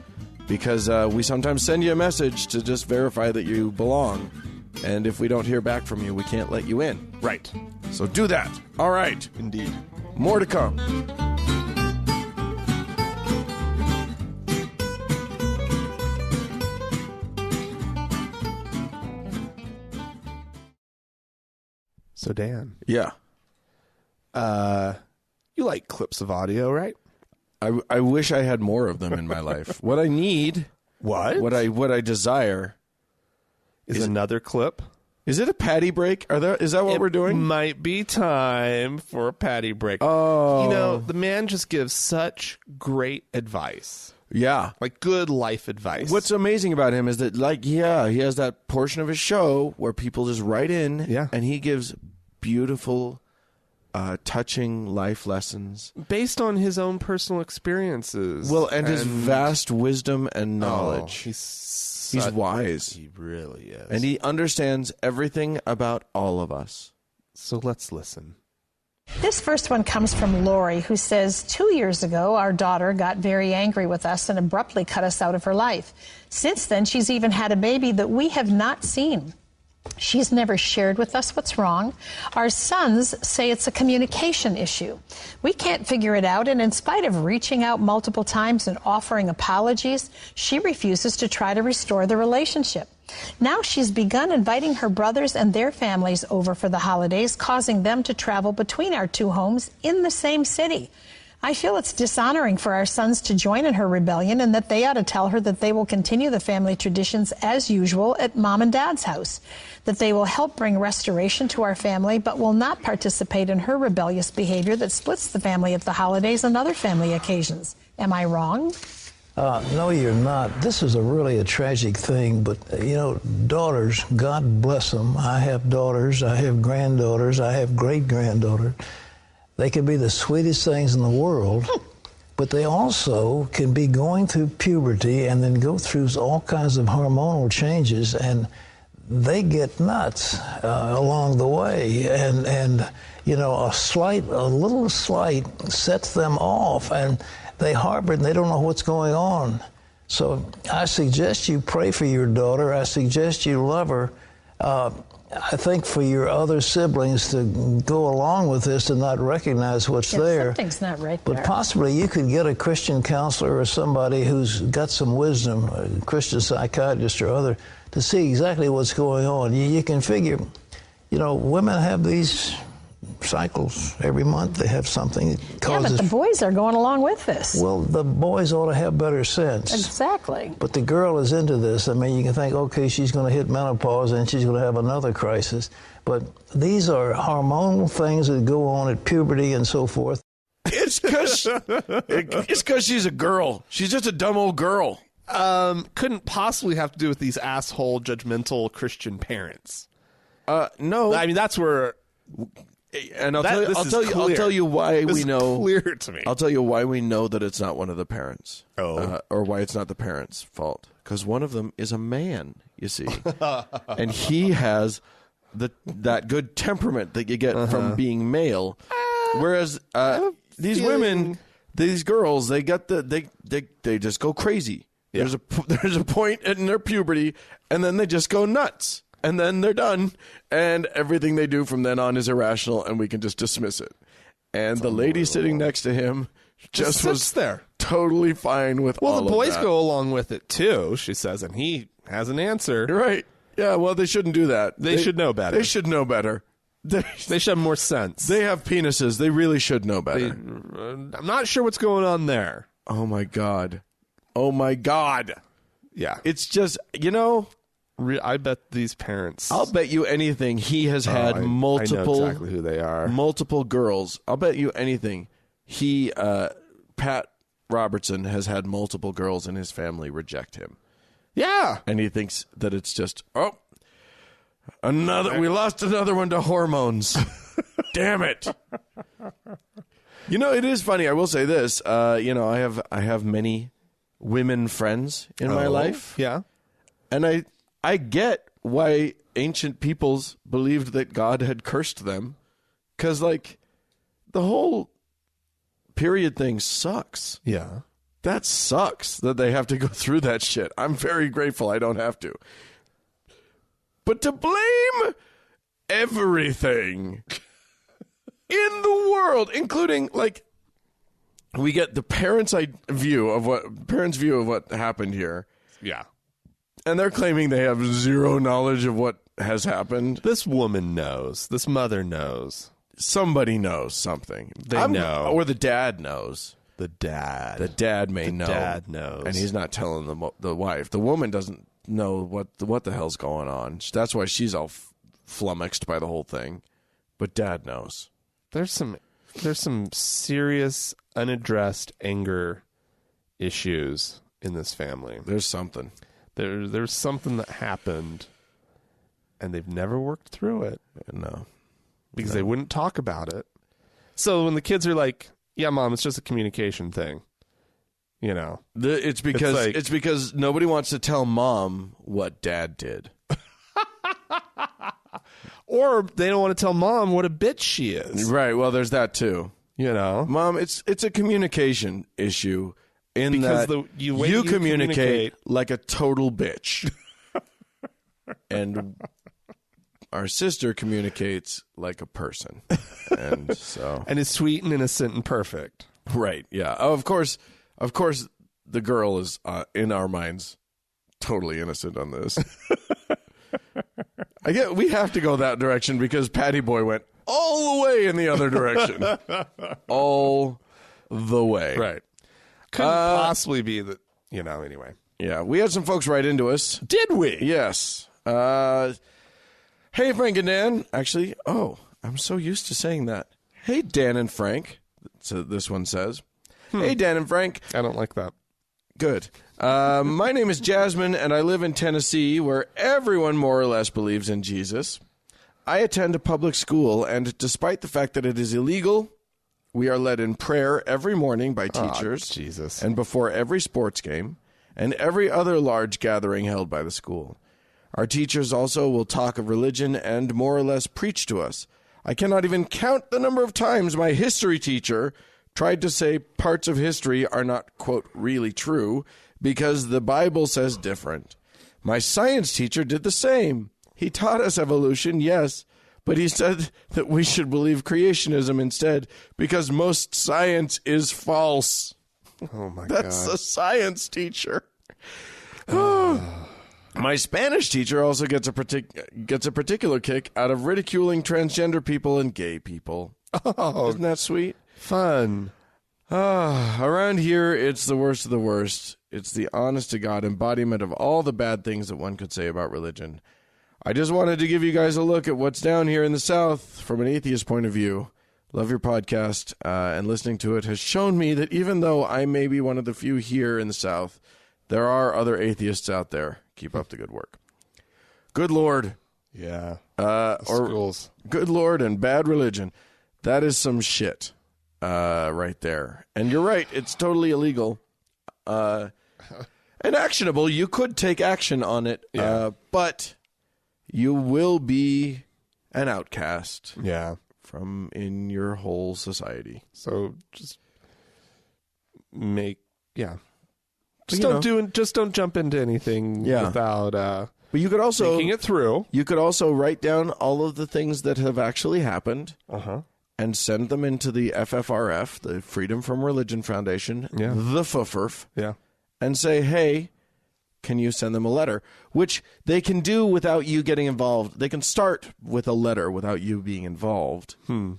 because we sometimes send you a message to just verify that you belong. And if we don't hear back from you, we can't let you in. Right. So do that. All right. Indeed. More to come. So, Dan. Yeah. You like clips of audio, right? I wish I had more of them in my life. What I need, what I desire, is another clip. Is it a patty break? Is that what we're doing? Might be time for a patty break. Oh. You know, the man just gives such great advice. Yeah. Like good life advice. What's amazing about him is that, he has that portion of his show where people just write in, and he gives beautiful, touching life lessons. Based on his own personal experiences. Well, and his vast wisdom and knowledge. He's wise. He really is. And he understands everything about all of us. So let's listen. This first one comes from Lori, who says, 2 years ago, our daughter got very angry with us and abruptly cut us out of her life. Since then, she's even had a baby that we have not seen. She's never shared with us what's wrong. Our sons say it's a communication issue. We can't figure it out, and in spite of reaching out multiple times and offering apologies, she refuses to try to restore the relationship. Now she's begun inviting her brothers and their families over for the holidays, causing them to travel between our two homes in the same city. I feel it's dishonoring for our sons to join in her rebellion, and that they ought to tell her that they will continue the family traditions as usual at Mom and Dad's house, that they will help bring restoration to our family, but will not participate in her rebellious behavior that splits the family at the holidays and other family occasions. Am I wrong? No, you're not. This is really a tragic thing, but, daughters, God bless them. I have daughters, I have granddaughters, I have great-granddaughters. They can be the sweetest things in the world, but they also can be going through puberty and then go through all kinds of hormonal changes, and they get nuts along the way. And a little slight sets them off, and they harbor it and they don't know what's going on. So I suggest you pray for your daughter. I suggest you love her. I think for your other siblings to go along with this and not recognize what's there. Something's not right there. But possibly you could get a Christian counselor or somebody who's got some wisdom, a Christian psychiatrist or other, to see exactly what's going on. You can figure, women have these cycles every month. They have something that causes... Yeah, but the boys are going along with this. Well, the boys ought to have better sense. Exactly. But the girl is into this. I mean, you can think, okay, she's going to hit menopause and she's going to have another crisis. But these are hormonal things that go on at puberty and so forth. It's because she's a girl. She's just a dumb old girl. Couldn't possibly have to do with these asshole, judgmental Christian parents. No. I mean, that's where... And I'll tell you why we know. Clear to me. I'll tell you why we know that it's not one of the parents. Oh. Or why it's not the parents' fault. Because one of them is a man, you see. And he has that good temperament that you get from being male. Whereas these women, these girls, they just go crazy. Yeah. There's a point in their puberty, and then they just go nuts. and then they're done, and everything they do from then on is irrational, and we can just dismiss it. And the lady sitting next to him just was there, totally fine with all of that. Well, the boys go along with it too, she says, and he has an answer. Right. Yeah, well, they shouldn't do that. They should know better. They should know better. They should have more sense. They have penises. They really should know better. I'm not sure what's going on there. Oh, my God. Oh, my God. Yeah. It's just, you know... I bet these parents... I'll bet you anything he has had multiple... I know exactly who they are. Multiple girls. I'll bet you anything. Pat Robertson, has had multiple girls in his family reject him. Yeah. And he thinks that it's just, we lost another one to hormones. Damn it. You know, it is funny. I will say this. I have many women friends in my life. Yeah. And I get why ancient peoples believed that God had cursed them. Because, like, the whole period thing sucks. Yeah. That sucks that they have to go through that shit. I'm very grateful I don't have to. But to blame everything in the world, including, like, we get the parents' view of what happened here. Yeah. And they're claiming they have zero knowledge of what has happened. This woman knows. This mother knows. Somebody knows something. They know. Or the dad knows. The dad. The dad may know. The dad knows. And he's not telling the wife. The woman doesn't know what the hell's going on. That's why she's all flummoxed by the whole thing. But dad knows. There's some serious unaddressed anger issues in this family. There's something. There's something that happened, and they've never worked through it. No. Because they wouldn't talk about it. So when the kids are like, yeah, Mom, it's just a communication thing. You know. It's because nobody wants to tell Mom what Dad did. Or they don't want to tell Mom what a bitch she is. Right, well, there's that too. You know. Mom, it's a communication issue. Because you communicate like a total bitch. And our sister communicates like a person. And is sweet and innocent and perfect. Right, yeah. Of course the girl is in our minds totally innocent on this. We have to go that direction because Patty Boy went all the way in the other direction. All the way. Right. Couldn't possibly be that, anyway. Yeah, we had some folks write into us. Did we? Yes. Hey, Frank and Dan. Actually, I'm so used to saying that. Hey, Dan and Frank. So this one says, Hey, Dan and Frank. I don't like that. Good. My name is Jasmine, and I live in Tennessee, where everyone more or less believes in Jesus. I attend a public school, and despite the fact that it is illegal, we are led in prayer every morning by teachers Jesus. And before every sports game and every other large gathering held by the school. Our teachers also will talk of religion and more or less preach to us. I cannot even count the number of times my history teacher tried to say parts of history are not, quote, really true because the Bible says different. My science teacher did the same. He taught us evolution, yes, but he said that we should believe creationism instead because most science is false. Oh, my God. That's a science teacher. My Spanish teacher also gets a particular kick out of ridiculing transgender people and gay people. Oh, isn't that sweet? Fun. Around here, it's the worst of the worst. It's the honest-to-God embodiment of all the bad things that one could say about religion. I just wanted to give you guys a look at what's down here in the South from an atheist point of view. Love your podcast, and listening to it has shown me that even though I may be one of the few here in the South, there are other atheists out there. Keep up the good work. Good Lord. Yeah. Schools. Good Lord and bad religion. That is some shit right there. And you're right. It's totally illegal. And actionable. You could take action on it. Yeah. But you will be an outcast. Yeah. From in your whole society. So just Just don't jump into anything without. But you could also thinking it through. You could also write down all of the things that have actually happened and send them into the FFRF, the Freedom from Religion Foundation, the FFRF, and say, hey, can you send them a letter? Which they can do without you getting involved. They can start with a letter without you being involved. And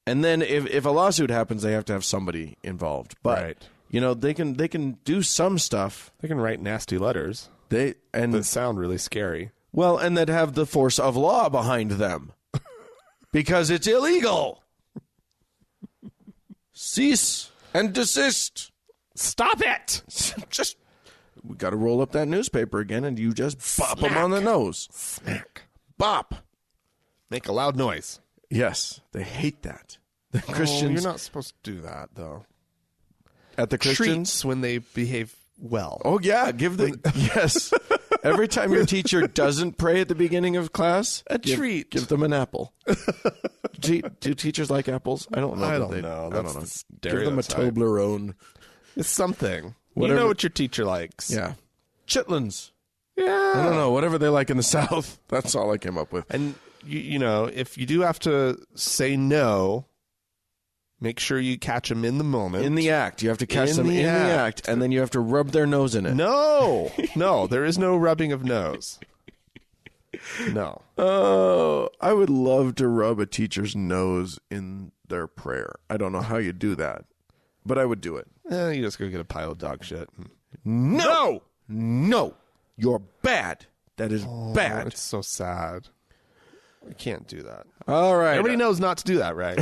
then if a lawsuit happens, they have to have somebody involved. But, they can do some stuff. They can write nasty letters. That sound really scary. Well, and that have the force of law behind them. Because it's illegal. Cease and desist. Stop it! Just, we got to roll up that newspaper again, and you just bop them on the nose. Smack. Bop. Make a loud noise. Yes, they hate that. The Christians. You're not supposed to do that, though. At the Christians? Treats when they behave well. Oh, yeah. Yes. Every time your teacher doesn't pray at the beginning of class, treat. Give them an apple. Do teachers like apples? I don't know. I don't know. I don't know. Give them a Toblerone. It's something. Whatever. You know what your teacher likes. Yeah. Chitlins. Yeah. I don't know. Whatever they like in the South. That's all I came up with. And, if you do have to say no, make sure you catch them in the moment. In the act. You have to catch them in the act, and then you have to rub their nose in it. No, there is no rubbing of nose. No. Oh, I would love to rub a teacher's nose in their prayer. I don't know how you do that, but I would do it. You just go get a pile of dog shit. No! You're bad. That is bad. It's so sad. I can't do that. All right. Everybody knows not to do that, right?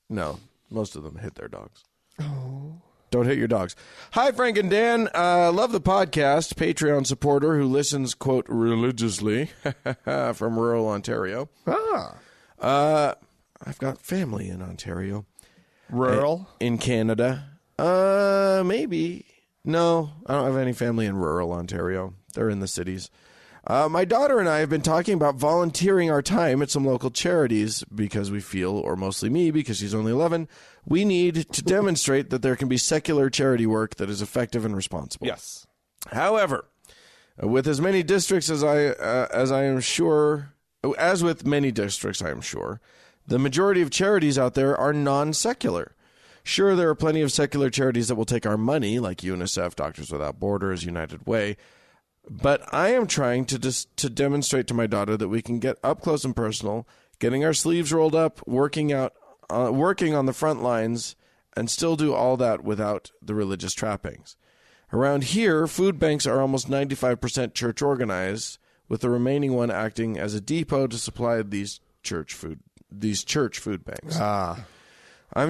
No, most of them hit their dogs. Oh. Don't hit your dogs. Hi, Frank and Dan. Love the podcast. Patreon supporter who listens, quote, religiously from rural Ontario. I've got family in Ontario. Rural? In Canada. Maybe. No, I don't have any family in rural Ontario. They're in the cities. My daughter and I have been talking about volunteering our time at some local charities because we feel, or mostly me, because she's only 11, we need to demonstrate that there can be secular charity work that is effective and responsible. Yes. However, with as many districts as with many districts, I am sure, the majority of charities out there are non-secular. Sure, there are plenty of secular charities that will take our money, like UNICEF, Doctors Without Borders, United Way. But I am trying to demonstrate to my daughter that we can get up close and personal, getting our sleeves rolled up, working on the front lines, and still do all that without the religious trappings. Around here, food banks are almost 95% church organized, with the remaining one acting as a depot to supply these church food banks. Am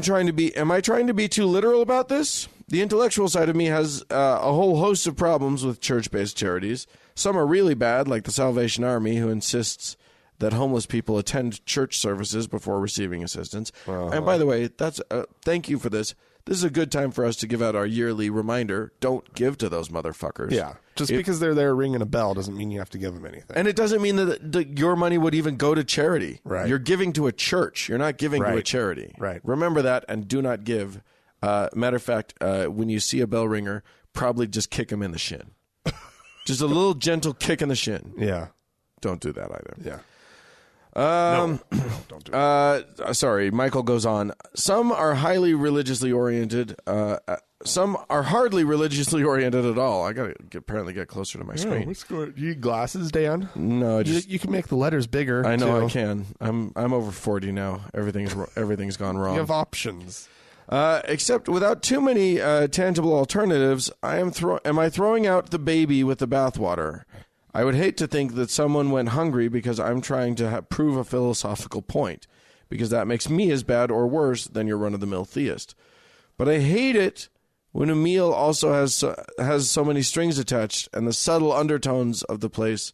I trying to be too literal about this? The intellectual side of me has a whole host of problems with church-based charities. Some are really bad, like the Salvation Army, who insists that homeless people attend church services before receiving assistance. And by the way, that's thank you for this. This is a good time for us to give out our yearly reminder. Don't give to those motherfuckers. Yeah. Because they're there ringing a bell doesn't mean you have to give them anything. And it doesn't mean that your money would even go to charity. Right. You're giving to a church. You're not giving to a charity. Right. Remember that and do not give. Matter of fact, when you see a bell ringer, probably just kick him in the shin. Just a little gentle kick in the shin. Yeah. Don't do that either. Yeah. No, don't do it. Sorry, Michael goes on. Some are highly religiously oriented. Some are hardly religiously oriented at all. I gotta apparently get closer to my screen. What's going? You need glasses, Dan? No, you can make the letters bigger. I know too. I can. I'm over 40 now. Everything's gone wrong. You have options. Except without too many tangible alternatives, am I throwing out the baby with the bathwater? I would hate to think that someone went hungry because I'm trying to prove a philosophical point, because that makes me as bad or worse than your run-of-the-mill theist. But I hate it when a meal also has so many strings attached, and the subtle undertones of the place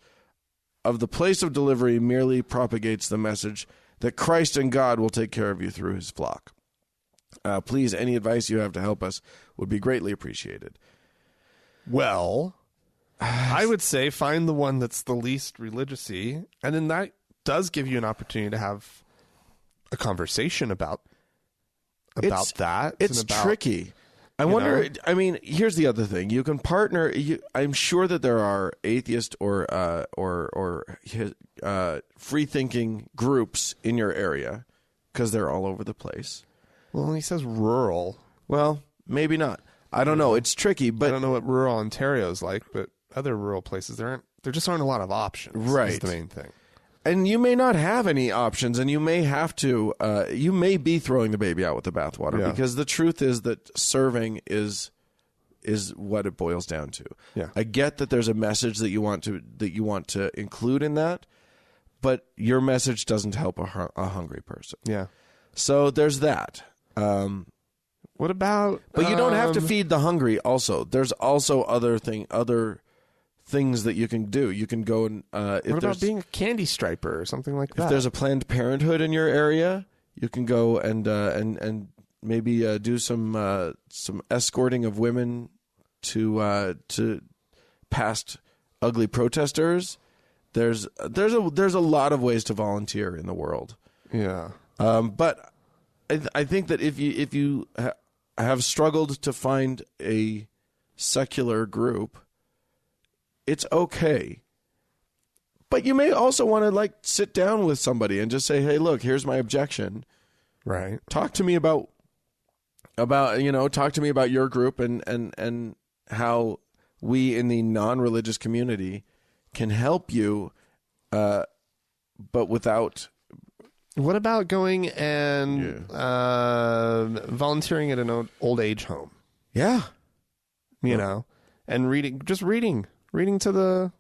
of delivery merely propagates the message that Christ and God will take care of you through his flock. Please, any advice you have to help us would be greatly appreciated. Well, I would say find the one that's the least religious-y, and then that does give you an opportunity to have a conversation about that. It's tricky. I wonder. I mean, here's the other thing: you can partner. I'm sure that there are atheist or free-thinking groups in your area because they're all over the place. Well, he says rural. Well, maybe not. I don't know. It's tricky, but I don't know what rural Ontario's like, but other rural places there just aren't a lot of options. Right, is the main thing. And you may not have any options, and you may have to. You may be throwing the baby out with the bathwater because the truth is that serving is what it boils down to. Yeah. I get that there's a message that you want to include in that, but your message doesn't help a hungry person. Yeah. So there's that. What about? But you don't have to feed the hungry. Also, there's also other things that you can do. You can go and what about being a candy striper or something like that? If there's a Planned Parenthood in your area, you can go and maybe do some escorting of women to past ugly protesters. There's a lot of ways to volunteer in the world. Yeah. But I think that if you have struggled to find a secular group, it's okay. But you may also want to sit down with somebody and just say, "Hey, look, here's my objection. Right. Talk to me about talk to me about your group and how we in the non-religious community can help you, but without." What about going and volunteering at an old age home? Yeah. You know, and reading to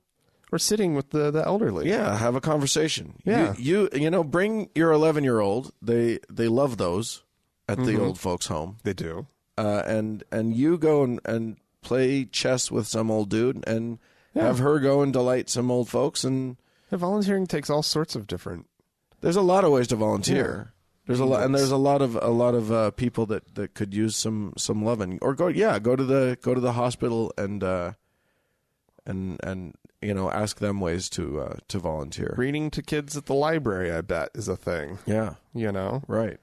or sitting with the elderly. Yeah, have a conversation. Yeah. You bring your 11-year-old. They love those at the old folks' home. They do. And you go and play chess with some old dude and have her go and delight some old folks. And volunteering takes all sorts of different. There's a lot of ways to volunteer. Yeah. There's a lot, and there's a lot of people that could use some loving. Or go to the hospital and ask them ways to volunteer. Reading to kids at the library, I bet, is a thing. Yeah, right.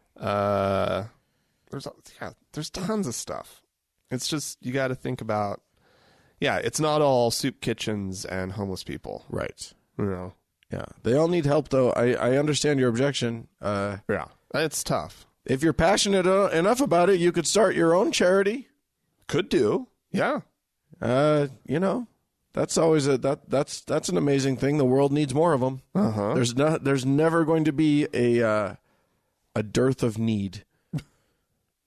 There's tons of stuff. It's just you got to think about. Yeah, it's not all soup kitchens and homeless people. Right. Yeah, they all need help, though. I understand your objection. Yeah, it's tough. If you're passionate enough about it, you could start your own charity. Could do. Yeah. That's always that's an amazing thing. The world needs more of them. Uh-huh. There's never going to be a dearth of need.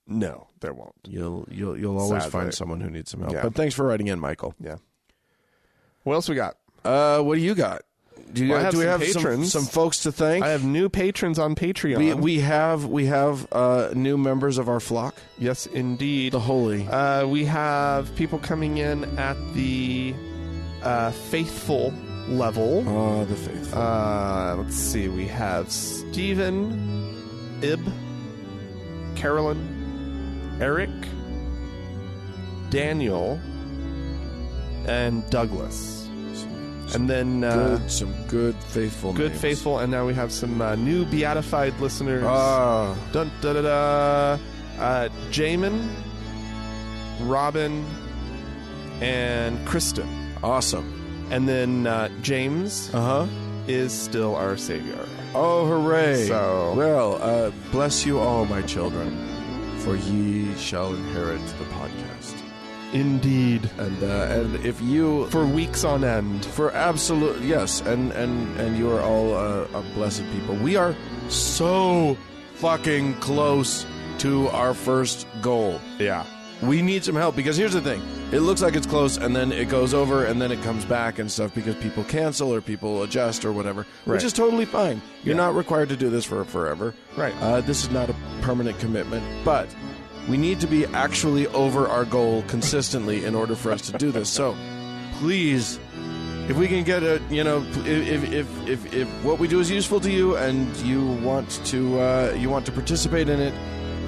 No, there won't. You'll always find someone who needs some help. Yeah. But thanks for writing in, Michael. Yeah. What else we got? What do you got? Do we have patrons? Some folks to thank? I have new patrons on Patreon. We have new members of our flock. Yes, indeed. The holy. We have people coming in at the faithful level. Oh, the faithful. Let's see. We have Stephen, Ib, Carolyn, Eric, Daniel, and Douglas. And then some good faithful good names. Faithful, and now we have some new beatified listeners. Dun, da, da, da. Jamin, Robin, and Kristen. Awesome. And then James is still our savior. Oh, hooray. So, well, bless you all, my children, for ye shall inherit the podcast. Indeed. And if you... For weeks on end. For absolute... Yes, and you are all a blessed people. We are so fucking close to our first goal. Yeah. We need some help, because here's the thing. It looks like it's close, and then it goes over, and then it comes back and stuff because people cancel or people adjust or whatever, which is totally fine. You're not required to do this for forever. Right. This is not a permanent commitment, but... we need to be actually over our goal consistently in order for us to do this. So, please, if we can get if what we do is useful to you and you want to participate in it,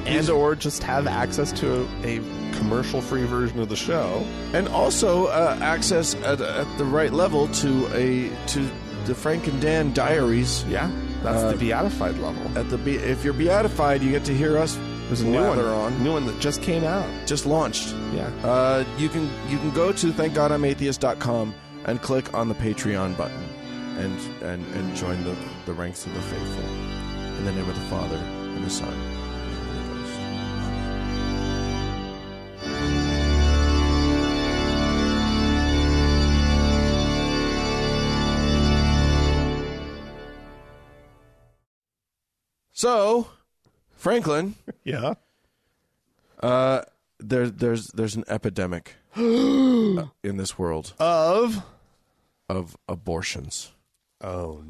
and or just have access to a commercial-free version of the show, and also access at the right level to the Frank and Dan Diaries. Yeah, that's the beatified level. If you're beatified, you get to hear us There's a new lather one, on. new one that just came out. Just launched. Yeah. You can go to thankgodimatheist.com and click on the Patreon button and join the ranks of the faithful. In the name of the Father, and the Son, and the Holy Ghost. So, Franklin, Yeah. there's an epidemic in this world Of abortions. oh,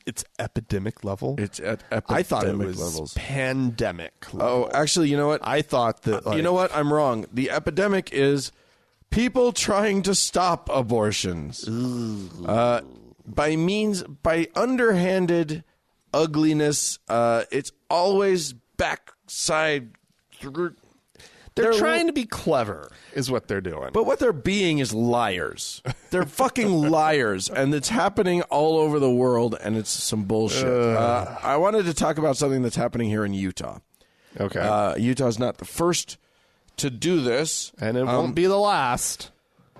it's epidemic level. It's at epidemic I thought it was levels. pandemic level. Oh, actually, you know what? I thought that. You know what? I'm wrong. The epidemic is people trying to stop abortions by underhanded ugliness. It's always backside. They're trying to be clever, is what they're doing. But what they're being is liars. They're fucking liars, and it's happening all over the world, and it's some bullshit. I wanted to talk about something that's happening here in Utah. Okay. Utah's not the first to do this. And it won't be the last.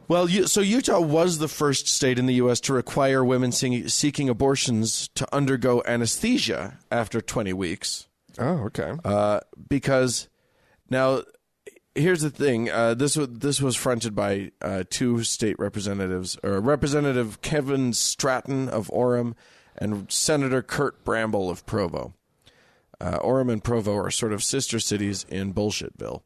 Well, so Utah was the first state in the U.S. to require women seeking abortions to undergo anesthesia after 20 weeks. Oh, okay. Because now, here's the thing. This was fronted by two state representatives, or Representative Kevin Stratton of Orem and Senator Kurt Bramble of Provo. Orem and Provo are sort of sister cities in Bullshitville.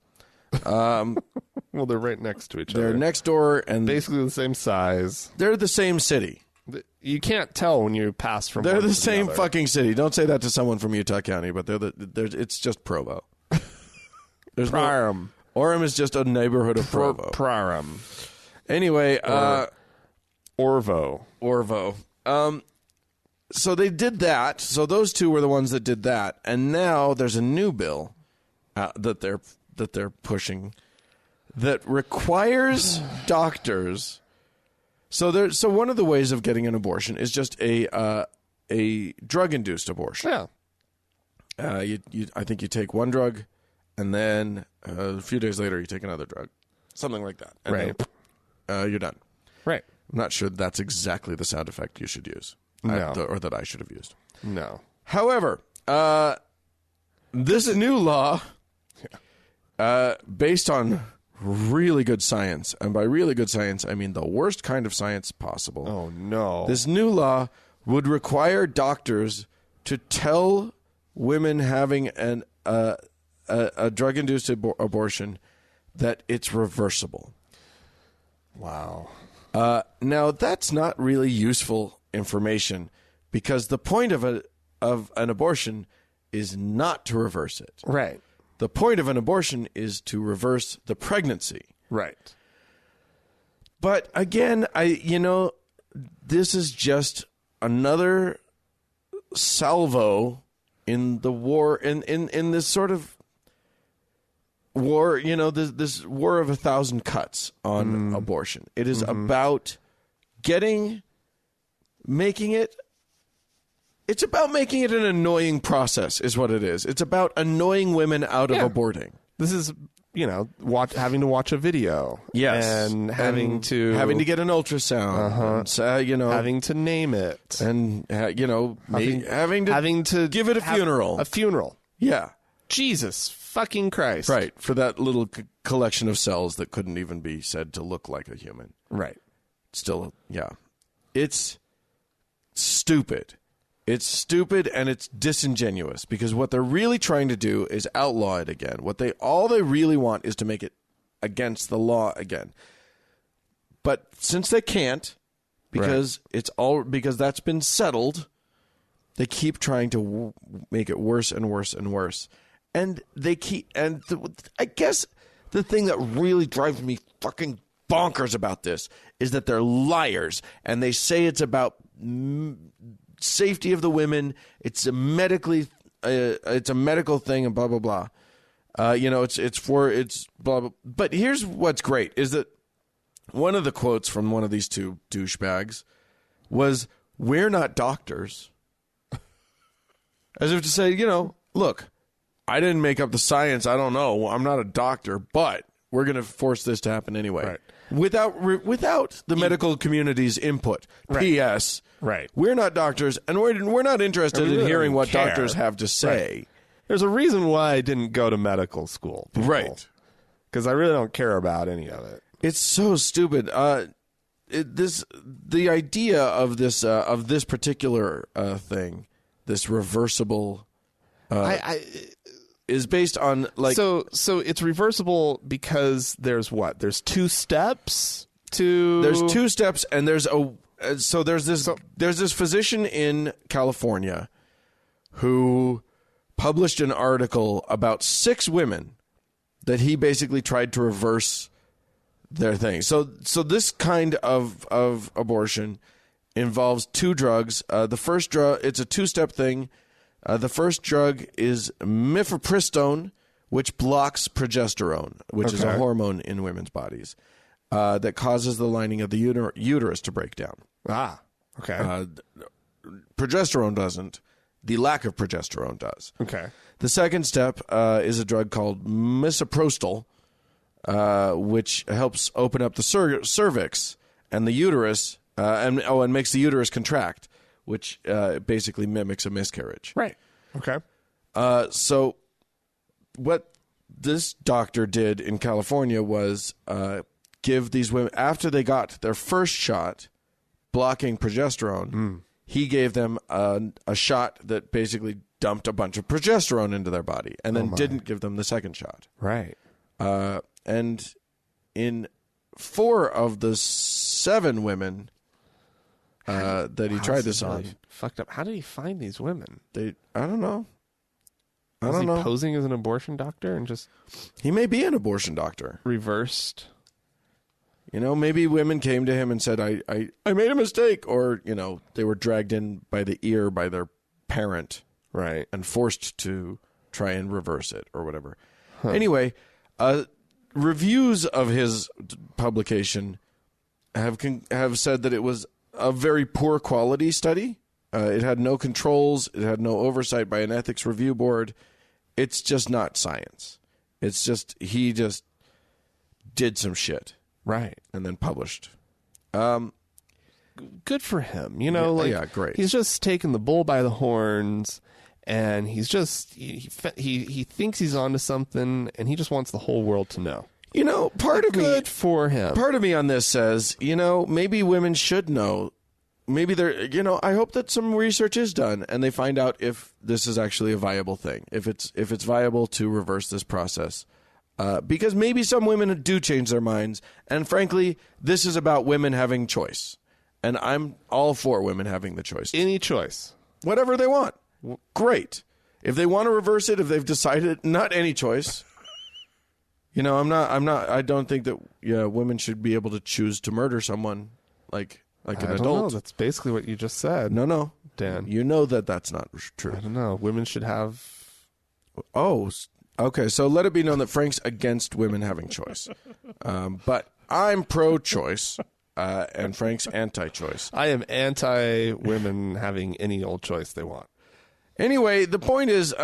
Well, they're right next to each other. They're next door, and basically the same size. they're the same city. You can't tell when you pass from. They're one the to same other. fucking city. Don't say that to someone from Utah County, but it's just Provo. There's Priam. Orem is just a neighborhood of Provo. Priam. Anyway, Orvo. Orvo. So they did that. So those two were the ones that did that, and now there's a new bill that they're pushing that requires doctors. So one of the ways of getting an abortion is just a drug-induced abortion. Yeah. I think you take one drug, and then a few days later you take another drug, something like that. And Right. then, you're done. Right. I'm not sure that's exactly the sound effect you should use, No. or that I should have used. No. However, this new law, based on really good science, and by really good science, I mean the worst kind of science possible. Oh no. This new law would require doctors to tell women having a drug-induced abortion that it's reversible. Wow. Now, that's not really useful information, because the point of an abortion is not to reverse it. Right. The point of an abortion is to reverse the pregnancy. Right. But again, this is just another salvo in the war, in this sort of war, this war of 1,000 cuts on abortion. It is about it's about making it an annoying process, is what it is. It's about annoying women out of aborting. This is, having to watch a video. Yes. And having to get an ultrasound. And, having to name it. And, having to give it a funeral. A funeral. Yeah. Jesus fucking Christ. Right. For that little collection of cells that couldn't even be said to look like a human. Right. Still, yeah. It's stupid. It's stupid and it's disingenuous, because what they're really trying to do is outlaw it again. All they really want is to make it against the law again. But since they can't, because because that's been settled, they keep trying to make it worse and worse and worse. And I guess the thing that really drives me fucking bonkers about this is that they're liars, and they say it's about safety of the women. It's a medical thing, and blah blah blah. It's blah blah. But here's what's great is that one of the quotes from one of these two douchebags was, "We're not doctors," as if to say, look, I didn't make up the science. I don't know. I'm not a doctor, but we're going to force this to happen anyway. Right. Without the medical community's input. Right. P.S. Right. We're not doctors, and we're not interested in hearing what doctors have to say. Right. There's a reason why I didn't go to medical school. People. Right. Because I really don't care about any of it. It's so stupid. The idea of this particular thing, this reversible, is based on like. So it's reversible because there's what? There's 2 steps to. There's 2 steps, and there's this physician in California who published an article about 6 women that he basically tried to reverse their thing. So this kind of abortion involves 2 drugs. The first drug, it's a 2-step thing. The first drug is mifepristone, which blocks progesterone, which is a hormone in women's bodies that causes the lining of the uterus to break down. Ah, okay. Progesterone doesn't. The lack of progesterone does. Okay. The second step is a drug called misoprostol, which helps open up the cervix and the uterus, and makes the uterus contract, which basically mimics a miscarriage. Right. Okay. So what this doctor did in California was give these women, after they got their first shot blocking progesterone, he gave them a shot that basically dumped a bunch of progesterone into their body, and then didn't give them the second shot. Right. And in 4 of the 7 women that he tried this on, fucked up. How did he find these women? I don't know. Was he posing as an abortion doctor and just He may be an abortion doctor. reversed? You know, maybe women came to him and said, I made a mistake. Or, you know, they were dragged in by the ear by their parent. Right. And forced to try and reverse it or whatever. Anyway, reviews of his publication have said that it was a very poor quality study. It had no controls. It had no oversight by an ethics review board. It's just not science. It's just, he just did some shit. Right. And then published. Good for him. You know, yeah, great. He's just taking the bull by the horns, and he's just he thinks he's onto something, and he just wants the whole world to know. You know, Good for him. Part of me on this says, you know, maybe women should know. Maybe they're, you know, I hope that some research is done and they find out if this is actually a viable thing, if it's viable to reverse this process. Because maybe some women do change their minds. And frankly, this is about women having choice. And I'm all for women having the choice. Any choice. Whatever they want. Great. If they want to reverse it, if they've decided, not any choice. You know, I don't think that women should be able to choose to murder someone like an adult. Know. That's basically what you just said. No, Dan. You know that's not true. I don't know. Women should have. Oh, okay. So let it be known that Frank's against women having choice. But I'm pro-choice, and Frank's anti-choice. I am anti-women having any old choice they want. Anyway, the point is,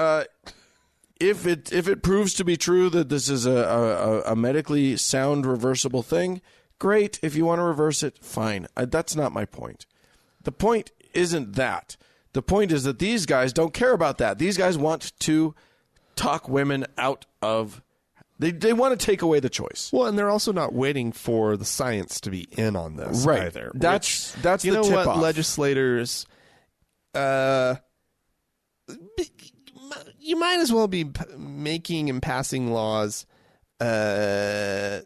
if it proves to be true that this is a medically sound reversible thing, great. If you want to reverse it, fine. That's not my point. The point isn't that. The point is that these guys don't care about that. These guys want to talk women out of. They want to take away the choice. Well, and they're also not waiting for the science to be in on this either. That's you the know tip what, off. Legislators. You might as well be making and passing laws that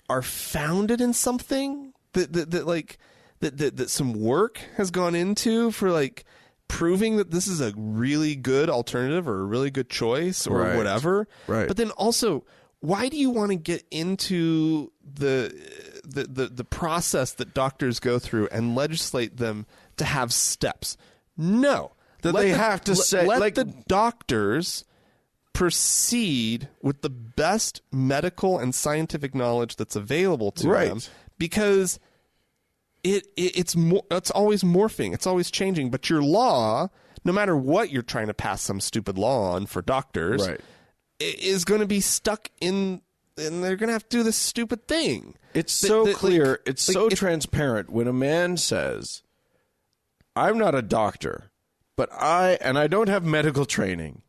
are founded in something that some work has gone into for like proving that this is a really good alternative or a really good choice or whatever. Right. But then also, why do you want to get into the process that doctors go through and legislate them to have steps? No. Let the doctors proceed with the best medical and scientific knowledge that's available to them, because it's always morphing, it's always changing. But your law no matter what you're trying to pass some stupid law on for doctors, Right. is going to be stuck in, and they're going to have to do this stupid thing. It's so clear. It's so transparent when a man says, I'm not a doctor, but I don't have medical training,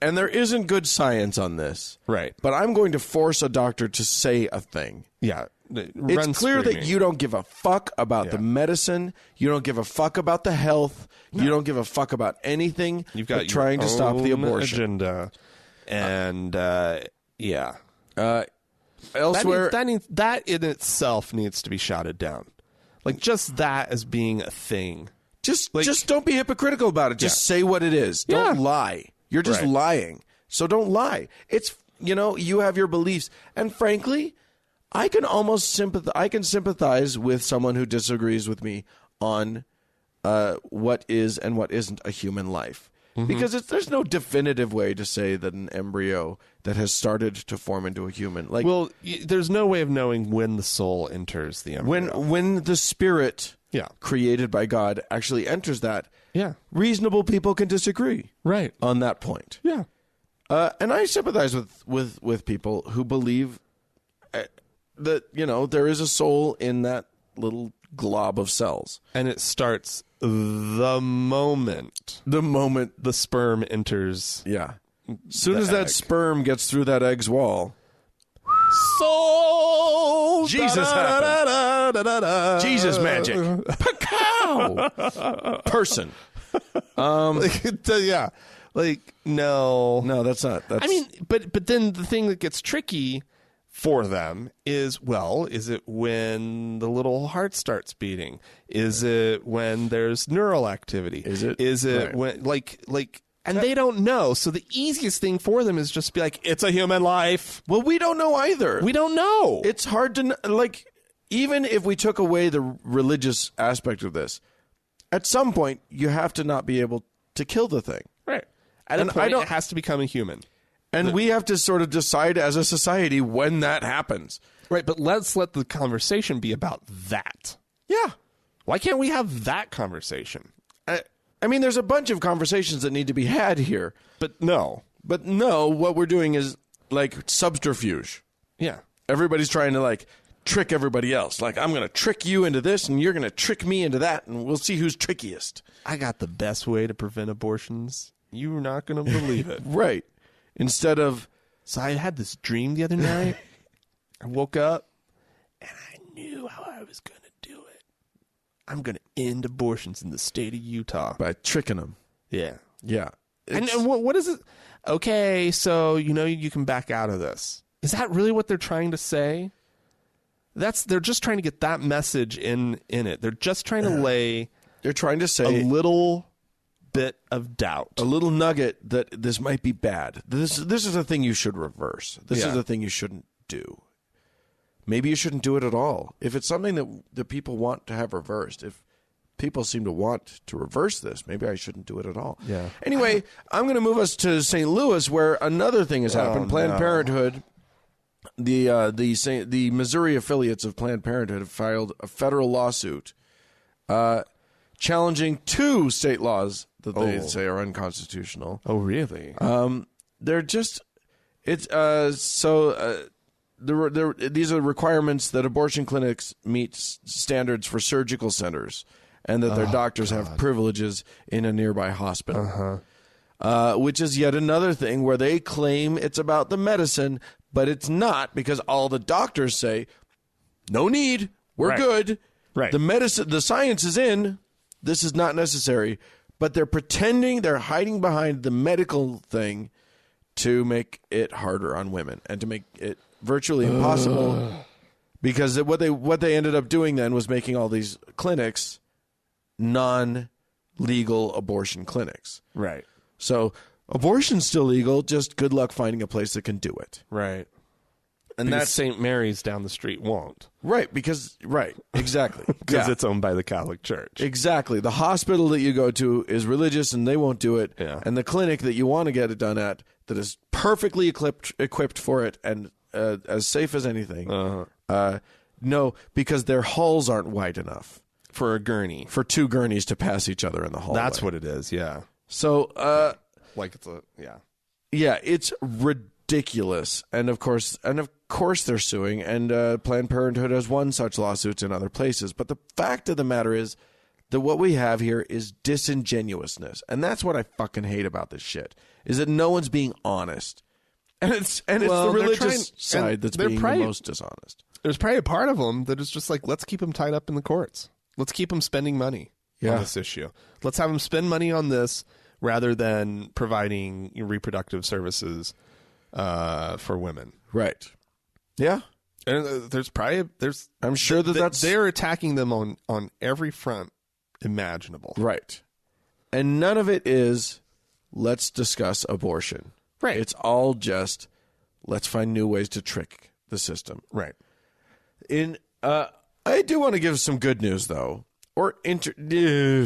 and there isn't good science on this. Right. But I'm going to force a doctor to say a thing. Yeah. It's clear that you don't give a fuck about the medicine. You don't give a fuck about the health. No. You don't give a fuck about anything. You've got trying to stop the abortion agenda. And, yeah. Elsewhere, that in itself needs to be shouted down. Like, just that as being a thing. Just don't be hypocritical about it. Just say what it is. Don't lie. You're just lying. So don't lie. It's, you have your beliefs. And frankly, I can almost sympathize with someone who disagrees with me on what is and what isn't a human life. Mm-hmm. Because there's no definitive way to say that an embryo that has started to form into a human. There's no way of knowing when the soul enters the embryo. When the spirit created by God actually enters that, reasonable people can disagree on that point. Yeah. And I sympathize with people who believe that, there is a soul in that little glob of cells. And it starts the moment the sperm enters. Yeah. As soon as that sperm gets through that egg's wall. Soul. Jesus happened. Jesus magic. Pacow. Person. Yeah. No, that's not. I mean, but then the thing that gets tricky for them is it when the little heart starts beating? Is it when there's neural activity? Is it when and they don't know. So the easiest thing for them is just to be like, it's a human life. Well, we don't know either. We don't know. It's hard to even if we took away the religious aspect of this, at some point you have to not be able to kill the thing. Right. At a point, it has to become a human. And we have to sort of decide as a society when that happens. Right, but let's let the conversation be about that. Yeah. Why can't we have that conversation? I mean, there's a bunch of conversations that need to be had here. But no, what we're doing is subterfuge. Yeah. Everybody's trying to trick everybody else. I'm going to trick you into this and you're going to trick me into that and we'll see who's trickiest. I got the best way to prevent abortions. You're not going to believe it. Right. Instead of... So I had this dream the other night. I woke up and I knew how I was going to do it. I'm going to end abortions in the state of Utah. By tricking them. Yeah. Yeah. And what is it? Okay, so you can back out of this. Is that really what they're trying to say? They're just trying to get that message in it. They're just trying to lay... They're trying to say... a little bit of doubt. A little nugget that this might be bad. This is a thing you should reverse. This is a thing you shouldn't do. Maybe you shouldn't do it at all. If it's something that people want to have reversed, if people seem to want to reverse this, maybe I shouldn't do it at all. Yeah. Anyway, I'm going to move us to St. Louis where another thing has happened. Planned Parenthood, the Missouri affiliates of Planned Parenthood have filed a federal lawsuit challenging two state laws that they say are unconstitutional. Oh, really? They're just these are requirements that abortion clinics meet standards for surgical centers, and that their doctors have privileges in a nearby hospital. Which is yet another thing where they claim it's about the medicine, but it's not, because all the doctors say, no need, we're good. Right. The medicine, the science is in. This is not necessary. But they're pretending, they're hiding behind the medical thing to make it harder on women and to make it virtually impossible. Because what they ended up doing then was making all these clinics non-legal abortion clinics. Right. So abortion's still legal, just good luck finding a place that can do it. Right. And because that's St. Mary's down the street won't. Right, exactly. Because it's owned by the Catholic Church. Exactly. The hospital that you go to is religious and they won't do it. Yeah. And the clinic that you want to get it done at that is perfectly equipped for it and as safe as anything. No, because their halls aren't wide enough. for a gurney. For 2 gurneys to pass each other in the hallway. That's what it is, yeah. So, like it's a, yeah. Yeah, it's ridiculous. And of course they're suing, and Planned Parenthood has won such lawsuits in other places. But the fact of the matter is that what we have here is disingenuousness. And that's what I fucking hate about this shit, is that no one's being honest. And it's the religious side that's being the most dishonest. There's probably a part of them that is just like, let's keep them tied up in the courts. Let's keep them spending money on this issue. Let's have them spend money on this rather than providing reproductive services for women. Right. Yeah. And I'm sure that's... They're attacking them on every front imaginable. Right. And none of it is, let's discuss abortion. Right. It's all just, let's find new ways to trick the system. Right. I do want to give some good news, though, or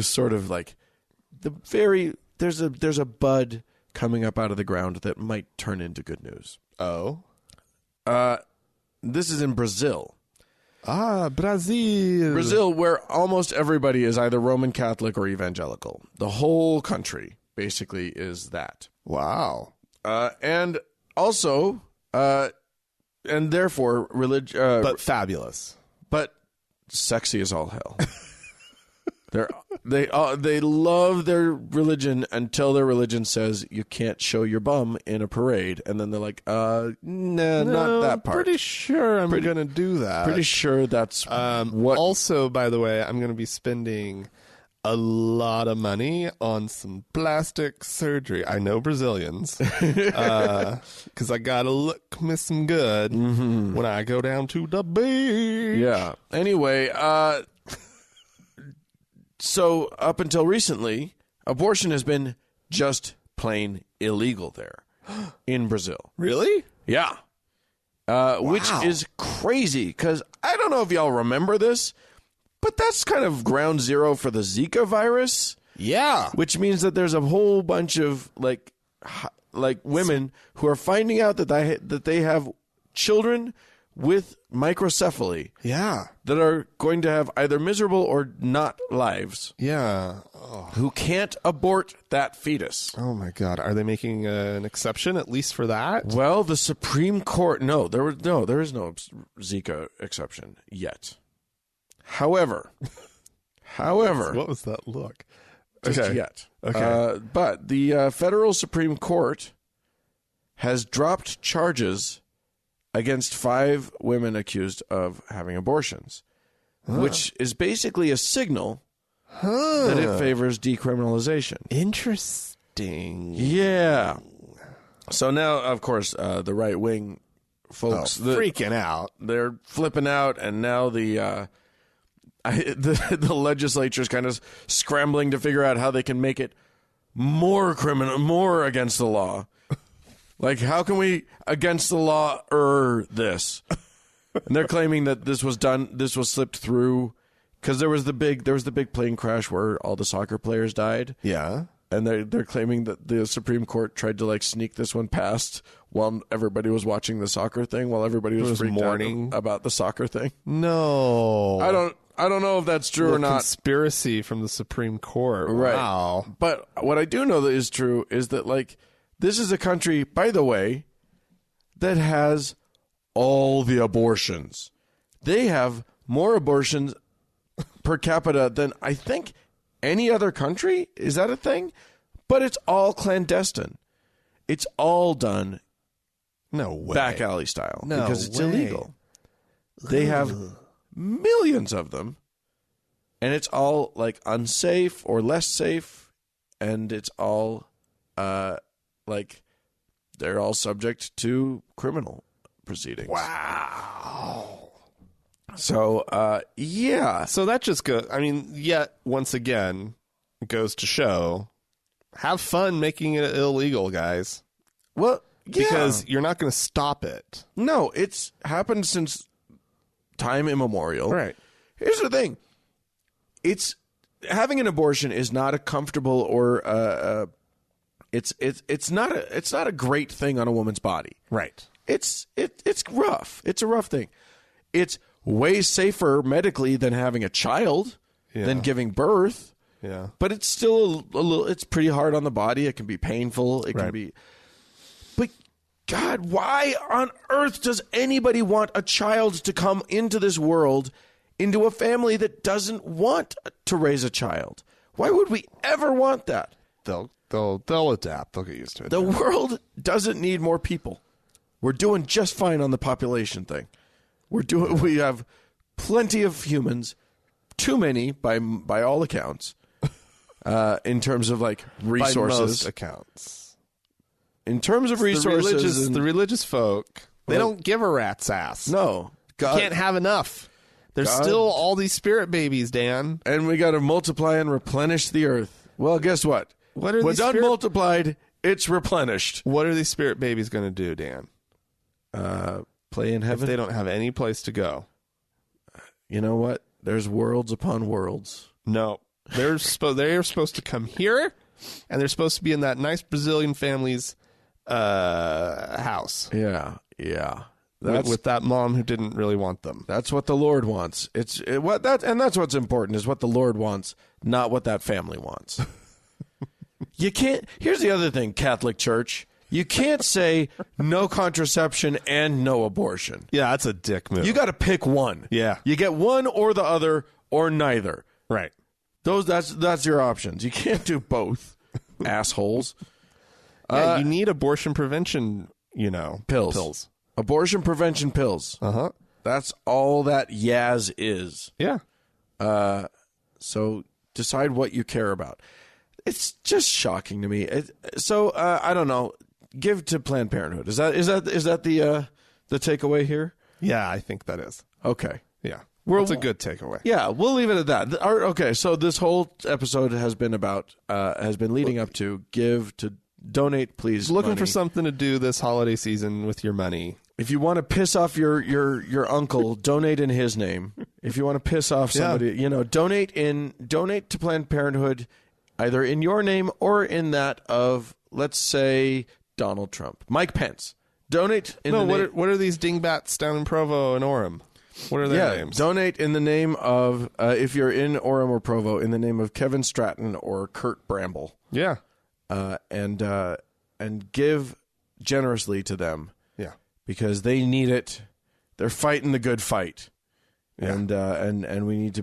sort of like there's a bud coming up out of the ground that might turn into good news. Oh, this is in Brazil. Brazil. Brazil, where almost everybody is either Roman Catholic or evangelical. The whole country basically is that. Wow. And also, and therefore religion, but fabulous. But sexy as all hell. They love their religion until their religion says you can't show your bum in a parade, and then they're like, no, not that part. Pretty sure I'm going to do that. Pretty sure that's what. Also, by the way, I'm going to be spending a lot of money on some plastic surgery. I know Brazilians, because I gotta look me some good when I go down to the beach. Yeah. Anyway, so up until recently, abortion has been just plain illegal there in Brazil. Really? Yeah. Which is crazy, because I don't know if y'all remember this, but that's kind of ground zero for the Zika virus. Yeah. Which means that there's a whole bunch of like women who are finding out that they have children with microcephaly. Yeah. That are going to have either miserable or not lives. Yeah. Who can't abort that fetus. Oh my God. Are they making an exception at least for that? Well, the Supreme Court, there is no Zika exception yet. However, what was that look? Just yet. Okay. But the federal Supreme Court has dropped charges against 5 women accused of having abortions, which is basically a signal that it favors decriminalization. Interesting. Yeah. So now, of course, the right-wing folks... freaking out. They're flipping out, and now the legislature's kind of scrambling to figure out how they can make it more criminal, more against the law. Like, how can we against the law this? And they're claiming that this was slipped through because there was the big plane crash where all the soccer players died. Yeah. And they're claiming that the Supreme Court tried to like sneak this one past while everybody was watching the soccer thing, while everybody was freaked out about the soccer thing. No. I don't know if that's true or not. Conspiracy from the Supreme Court. Right. Wow. But what I do know that is true is that, like, this is a country, by the way, that has all the abortions. They have more abortions per capita than I think any other country. Is that a thing? But it's all clandestine. It's all done back alley style because it's illegal. They have millions of them, and it's all like unsafe or less safe, and it's all like they're all subject to criminal proceedings. Wow. So yeah. So that just goes, I mean, yet once again goes to show, have fun making it illegal, guys. Well, yeah. Because you're not going to stop it. No, it's happened since time immemorial. Right. Here's the thing. It's having an abortion is not a comfortable or it's not a great thing on a woman's body. Right. It's rough. It's a rough thing. It's way safer medically than having a child. than giving birth. Yeah. But it's still a little, it's pretty hard on the body. It can be painful. It can Right. be. But God, why on earth does anybody want a child to come into this world, into a family that doesn't want to raise a child? Why would we ever want that? They'll adapt. They'll get used to it. The world doesn't need more people. We're doing just fine on the population thing. We have plenty of humans, too many by all accounts, in terms of like resources. By most accounts. In terms of resources, The religious folk, they don't give a rat's ass. no, You can't have enough. There's God- still all these spirit babies, Dan. and we got to multiply and replenish the earth. Well, guess what? What are When these done spirit- multiplied, it's replenished. What are these spirit babies going to do, Dan? Play in If heaven. they don't have any place to go. You know what? There's worlds upon worlds. No. They're supposed to come here, and they're supposed to be in that nice Brazilian family's house Yeah. with that mom who didn't really want them. That's what the Lord wants. That's what's important is what the Lord wants, not what that family wants. You can't. Here's the other thing, Catholic Church. You can't say no contraception and no abortion. Yeah, that's a dick move. You got to pick one. Yeah. You get one or the other or neither. right. That's your options. You can't do both. Assholes. Yeah, you need abortion prevention, Pills. Abortion prevention pills. Uh-huh. That's all that Yaz is. Yeah. So decide what you care about. It's just shocking to me. I don't know. Give to Planned Parenthood. Is that the takeaway here? Yeah, I think that is. Okay. Yeah. That's a good takeaway. Yeah, we'll leave it at that. Okay, so this whole episode has been leading up to donate, please. Looking money. for something to do this holiday season with your money. If you want to piss off your uncle, donate in his name. If you want to piss off somebody, donate to Planned Parenthood, either in your name or in that of, let's say, Donald Trump, Mike Pence. Donate in the name. What are these dingbats down in Provo and Orem? What are their names? Donate in the name of, if you're in Orem or Provo, in the name of Kevin Stratton or Kurt Bramble. Yeah. And give generously to them. Yeah. Because they need it. They're fighting the good fight. Yeah. And we need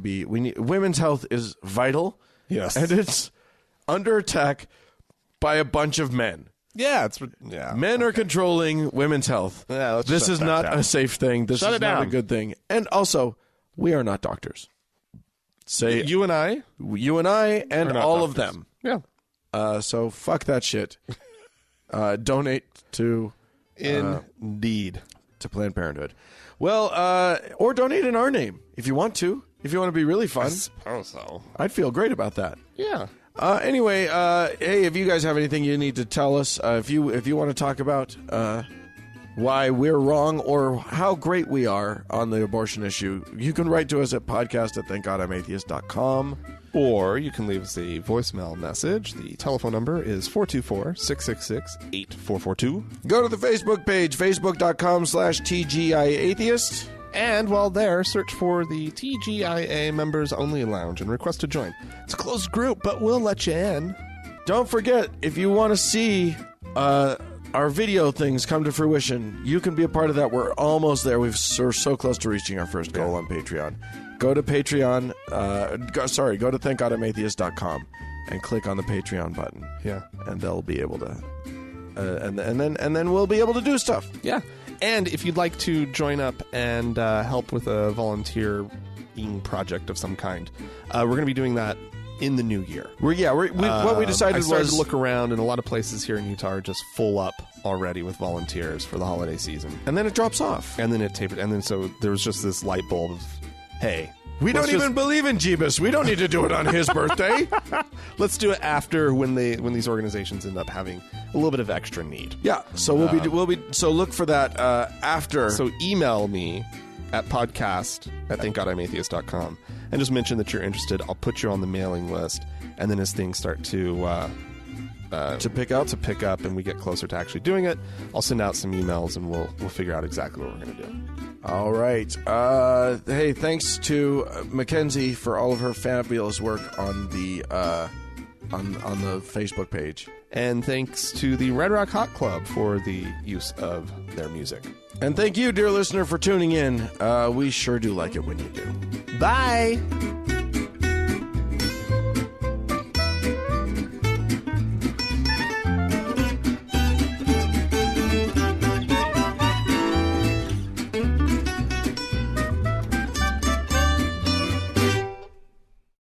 women's health is vital. Yes. And it's under attack by a bunch of men. Yeah, Men are controlling women's health. Yeah, let's this shut is that not down. a safe thing. This Shut is it not a down. good thing. And also, we are not doctors. Say You and I and are not all of doctors. them. Yeah. So fuck that shit. Donate to Indeed. to Planned Parenthood. Well, or donate in our name if you want to. If you want to be really fun, I suppose so. I'd feel great about that. Yeah. Anyway, hey, if you guys have anything you need to tell us, if you want to talk about why we're wrong or how great we are on the abortion issue, you can write to us at podcast@thankgodimatheist.com. Or you can leave us a voicemail message. The telephone number is 424-666-8442. Go to the Facebook page, facebook.com/TGIAtheist. And while there, search for the TGIA Members Only Lounge and request to join. It's a closed group, but we'll let you in. Don't forget, if you want to see our video things come to fruition, you can be a part of that. We're almost there. We're so close to reaching our first goal on Patreon. Go to Patreon. Go to thankgodimatheist.com and click on the Patreon button. Yeah. And they'll be able to, and then we'll be able to do stuff. Yeah. And if you'd like to join up and help with a volunteering project of some kind, we're going to be doing that in the new year. What we decided I started was to look around, and a lot of places here in Utah are just full up already with volunteers for the holiday season. and then it drops off. And then it tapered, and then so there was just this light bulb of, hey, We let's don't even believe in Jeebus. We don't need to do it on his birthday. let's do it after when these organizations end up having a little bit of extra need. Yeah. So we'll be so look for that after. So email me at podcast@thankgodimatheist.com and just mention that you're interested. I'll put you on the mailing list, and then as things start to to pick up, and we get closer to actually doing it, I'll send out some emails and we'll figure out exactly what we're going to do. All right. Hey, thanks to Mackenzie for all of her fabulous work on the on the Facebook page. And thanks to the Red Rock Hot Club for the use of their music. And thank you, dear listener, for tuning in. We sure do like it when you do. Bye!